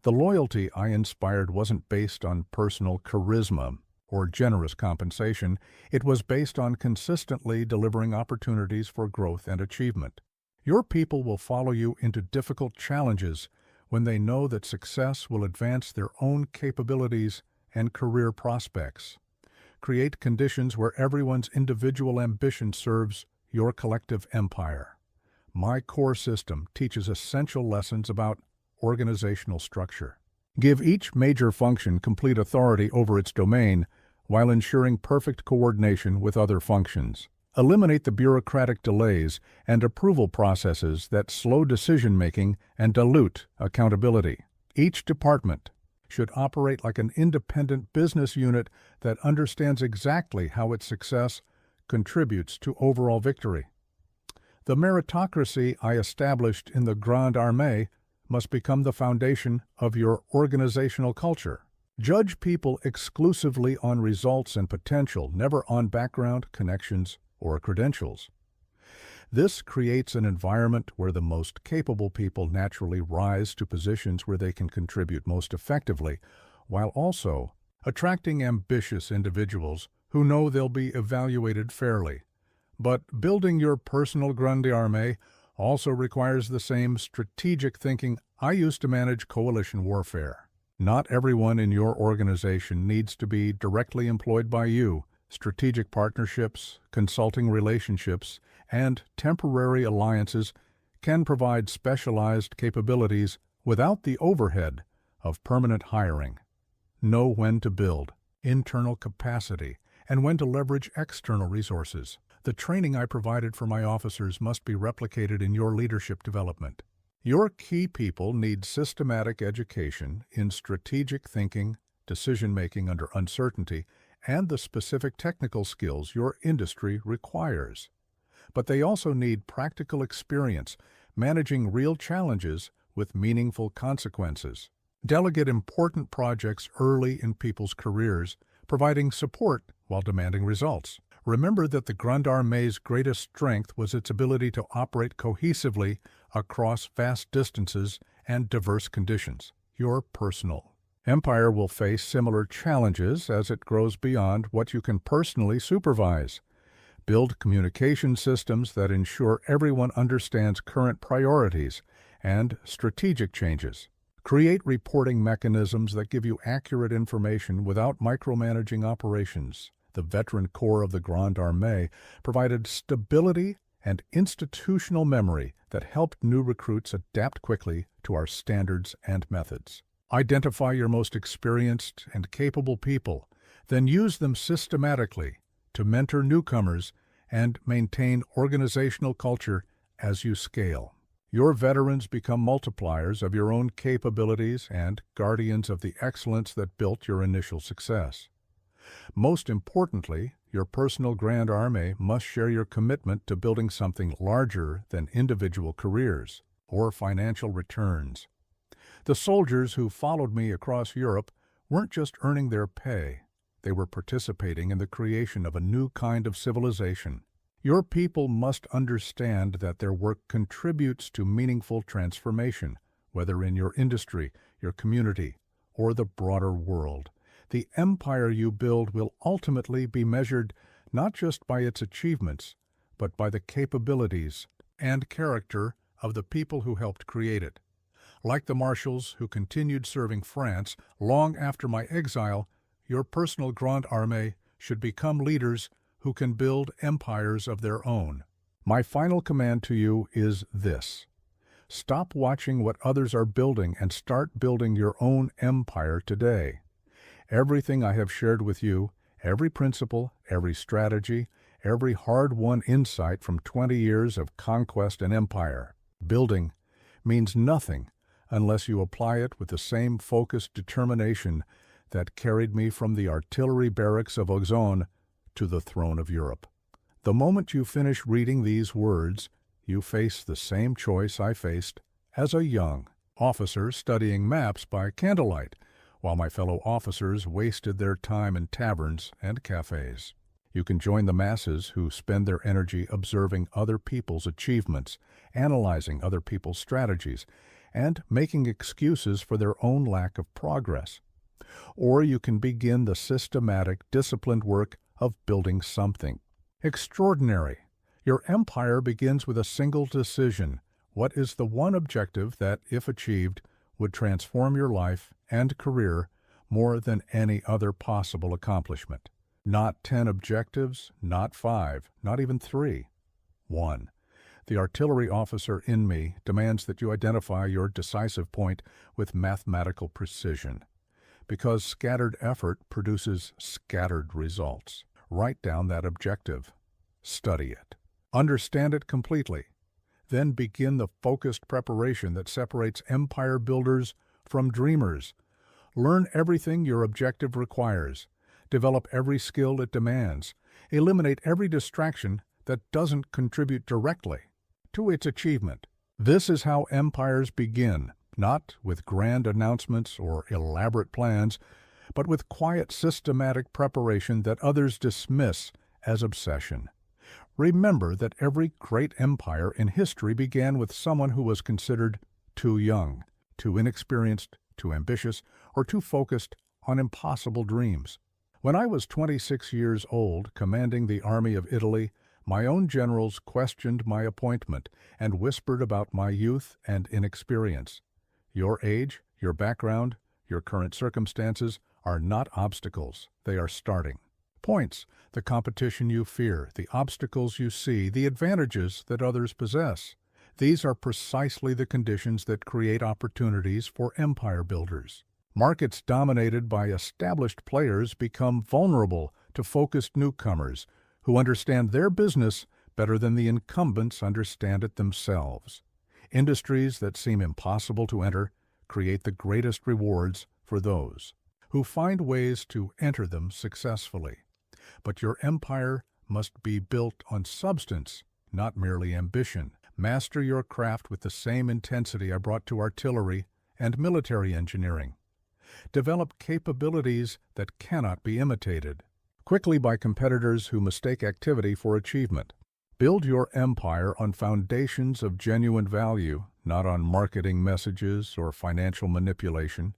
The loyalty I inspired wasn't based on personal charisma or generous compensation. It was based on consistently delivering opportunities for growth and achievement. Your people will follow you into difficult challenges when they know that success will advance their own capabilities and career prospects. Create conditions where everyone's individual ambition serves your collective empire. My core system teaches essential lessons about organizational structure. Give each major function complete authority over its domain while ensuring perfect coordination with other functions. Eliminate the bureaucratic delays and approval processes that slow decision-making and dilute accountability. Each department should operate like an independent business unit that understands exactly how its success contributes to overall victory. The meritocracy I established in the Grande Armée must become the foundation of your organizational culture. Judge people exclusively on results and potential, never on background, connections, or credentials. This creates an environment where the most capable people naturally rise to positions where they can contribute most effectively, while also attracting ambitious individuals who know they'll be evaluated fairly. But building your personal Grande Armée also requires the same strategic thinking I used to manage coalition warfare. Not everyone in your organization needs to be directly employed by you. Strategic partnerships, consulting relationships, and temporary alliances can provide specialized capabilities without the overhead of permanent hiring. Know when to build internal capacity and when to leverage external resources. The training I provided for my officers must be replicated in your leadership development. Your key people need systematic education in strategic thinking, decision-making under uncertainty, and the specific technical skills your industry requires. But they also need practical experience managing real challenges with meaningful consequences. Delegate important projects early in people's careers, providing support while demanding results. Remember that the Grande Armée's greatest strength was its ability to operate cohesively across vast distances and diverse conditions. Your personal empire will face similar challenges as it grows beyond what you can personally supervise. Build communication systems that ensure everyone understands current priorities and strategic changes. Create reporting mechanisms that give you accurate information without micromanaging operations. The veteran core of the Grande Armée provided stability and institutional memory that helped new recruits adapt quickly to our standards and methods. Identify your most experienced and capable people, then use them systematically to mentor newcomers and maintain organizational culture as you scale. Your veterans become multipliers of your own capabilities and guardians of the excellence that built your initial success. Most importantly, your personal Grande Armée must share your commitment to building something larger than individual careers or financial returns. The soldiers who followed me across Europe weren't just earning their pay, they were participating in the creation of a new kind of civilization. Your people must understand that their work contributes to meaningful transformation, whether in your industry, your community, or the broader world. The empire you build will ultimately be measured not just by its achievements, but by the capabilities and character of the people who helped create it. Like the marshals who continued serving France long after my exile, your personal Grande Armée should become leaders who can build empires of their own. My final command to you is this: Stop watching what others are building and start building your own empire today. Everything I have shared with you, every principle, every strategy, every hard-won insight from 20 years of conquest and empire building means nothing unless you apply it with the same focused determination that carried me from the artillery barracks of Auxonne to the throne of Europe. The moment you finish reading these words, you face the same choice I faced as a young officer studying maps by candlelight, while my fellow officers wasted their time in taverns and cafes. You can join the masses who spend their energy observing other people's achievements, analyzing other people's strategies, and making excuses for their own lack of progress. Or you can begin the systematic, disciplined work of building something extraordinary. Your empire begins with a single decision. What is the one objective that, if achieved, would transform your life and career more than any other possible accomplishment? Not 10 objectives, not 5, not even 3. 1. The artillery officer in me demands that you identify your decisive point with mathematical precision, because scattered effort produces scattered results. Write down that objective. Study it. Understand it completely. Then begin the focused preparation that separates empire builders from dreamers. Learn everything your objective requires. Develop every skill it demands. Eliminate every distraction that doesn't contribute directly to its achievement. This is how empires begin, not with grand announcements or elaborate plans, but with quiet, systematic preparation that others dismiss as obsession. Remember that every great empire in history began with someone who was considered too young, too inexperienced, too ambitious, or too focused on impossible dreams. When I was 26 years old, commanding the army of Italy, my own generals questioned my appointment and whispered about my youth and inexperience. Your age, your background, your current circumstances are not obstacles. They are starting points, the competition you fear, the obstacles you see, the advantages that others possess. These are precisely the conditions that create opportunities for empire builders. Markets dominated by established players become vulnerable to focused newcomers who understand their business better than the incumbents understand it themselves. Industries that seem impossible to enter create the greatest rewards for those who find ways to enter them successfully. But your empire must be built on substance, not merely ambition. Master your craft with the same intensity I brought to artillery and military engineering. Develop capabilities that cannot be imitated quickly by competitors who mistake activity for achievement. Build your empire on foundations of genuine value, not on marketing messages or financial manipulation.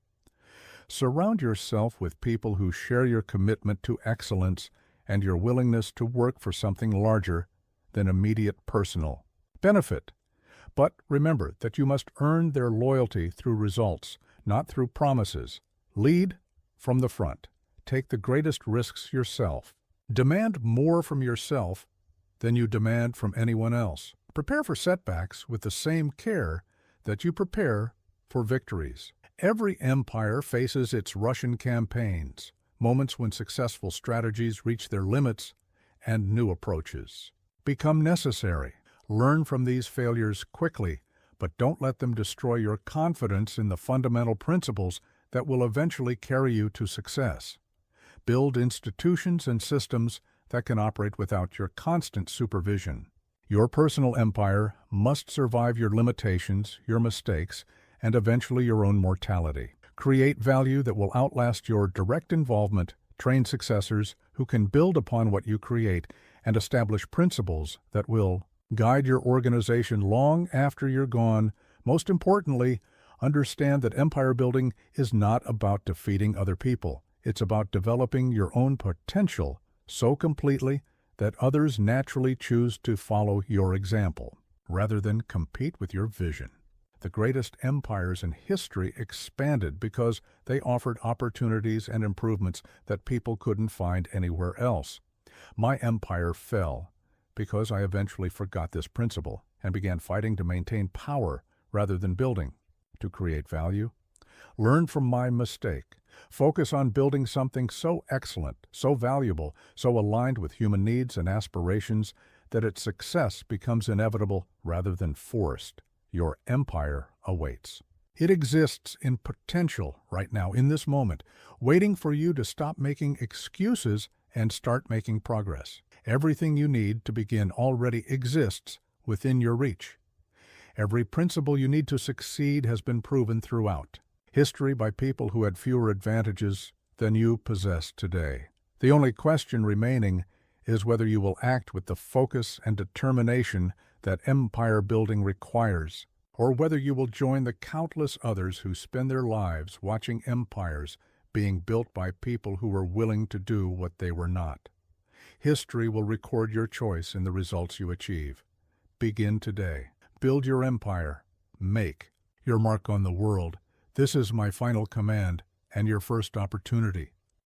Surround yourself with people who share your commitment to excellence and your willingness to work for something larger than immediate personal benefit. But remember that you must earn their loyalty through results, not through promises. Lead from the front. Take the greatest risks yourself. Demand more from yourself than you demand from anyone else. Prepare for setbacks with the same care that you prepare for victories. Every empire faces its Russian campaigns, moments when successful strategies reach their limits and new approaches become necessary. Learn from these failures quickly, but don't let them destroy your confidence in the fundamental principles that will eventually carry you to success. Build institutions and systems that can operate without your constant supervision. Your personal empire must survive your limitations, your mistakes, and eventually your own mortality. Create value that will outlast your direct involvement, train successors who can build upon what you create, and establish principles that will guide your organization long after you're gone. Most importantly, understand that empire building is not about defeating other people. It's about developing your own potential so completely that others naturally choose to follow your example, rather than compete with your vision. The greatest empires in history expanded because they offered opportunities and improvements that people couldn't find anywhere else. My empire fell because I eventually forgot this principle and began fighting to maintain power rather than building to create value. Learn from my mistake. Focus on building something so excellent, so valuable, so aligned with human needs and aspirations that its success becomes inevitable rather than forced. Your empire awaits. It exists in potential right now, in this moment, waiting for you to stop making excuses and start making progress. Everything you need to begin already exists within your reach. Every principle you need to succeed has been proven throughout history by people who had fewer advantages than you possess today. The only question remaining is whether you will act with the focus and determination that empire building requires, or whether you will join the countless others who spend their lives watching empires being built by people who were willing to do what they were not. History will record your choice in the results you achieve. Begin today. Build your empire. Make your mark on the world. This is my final command and your first opportunity.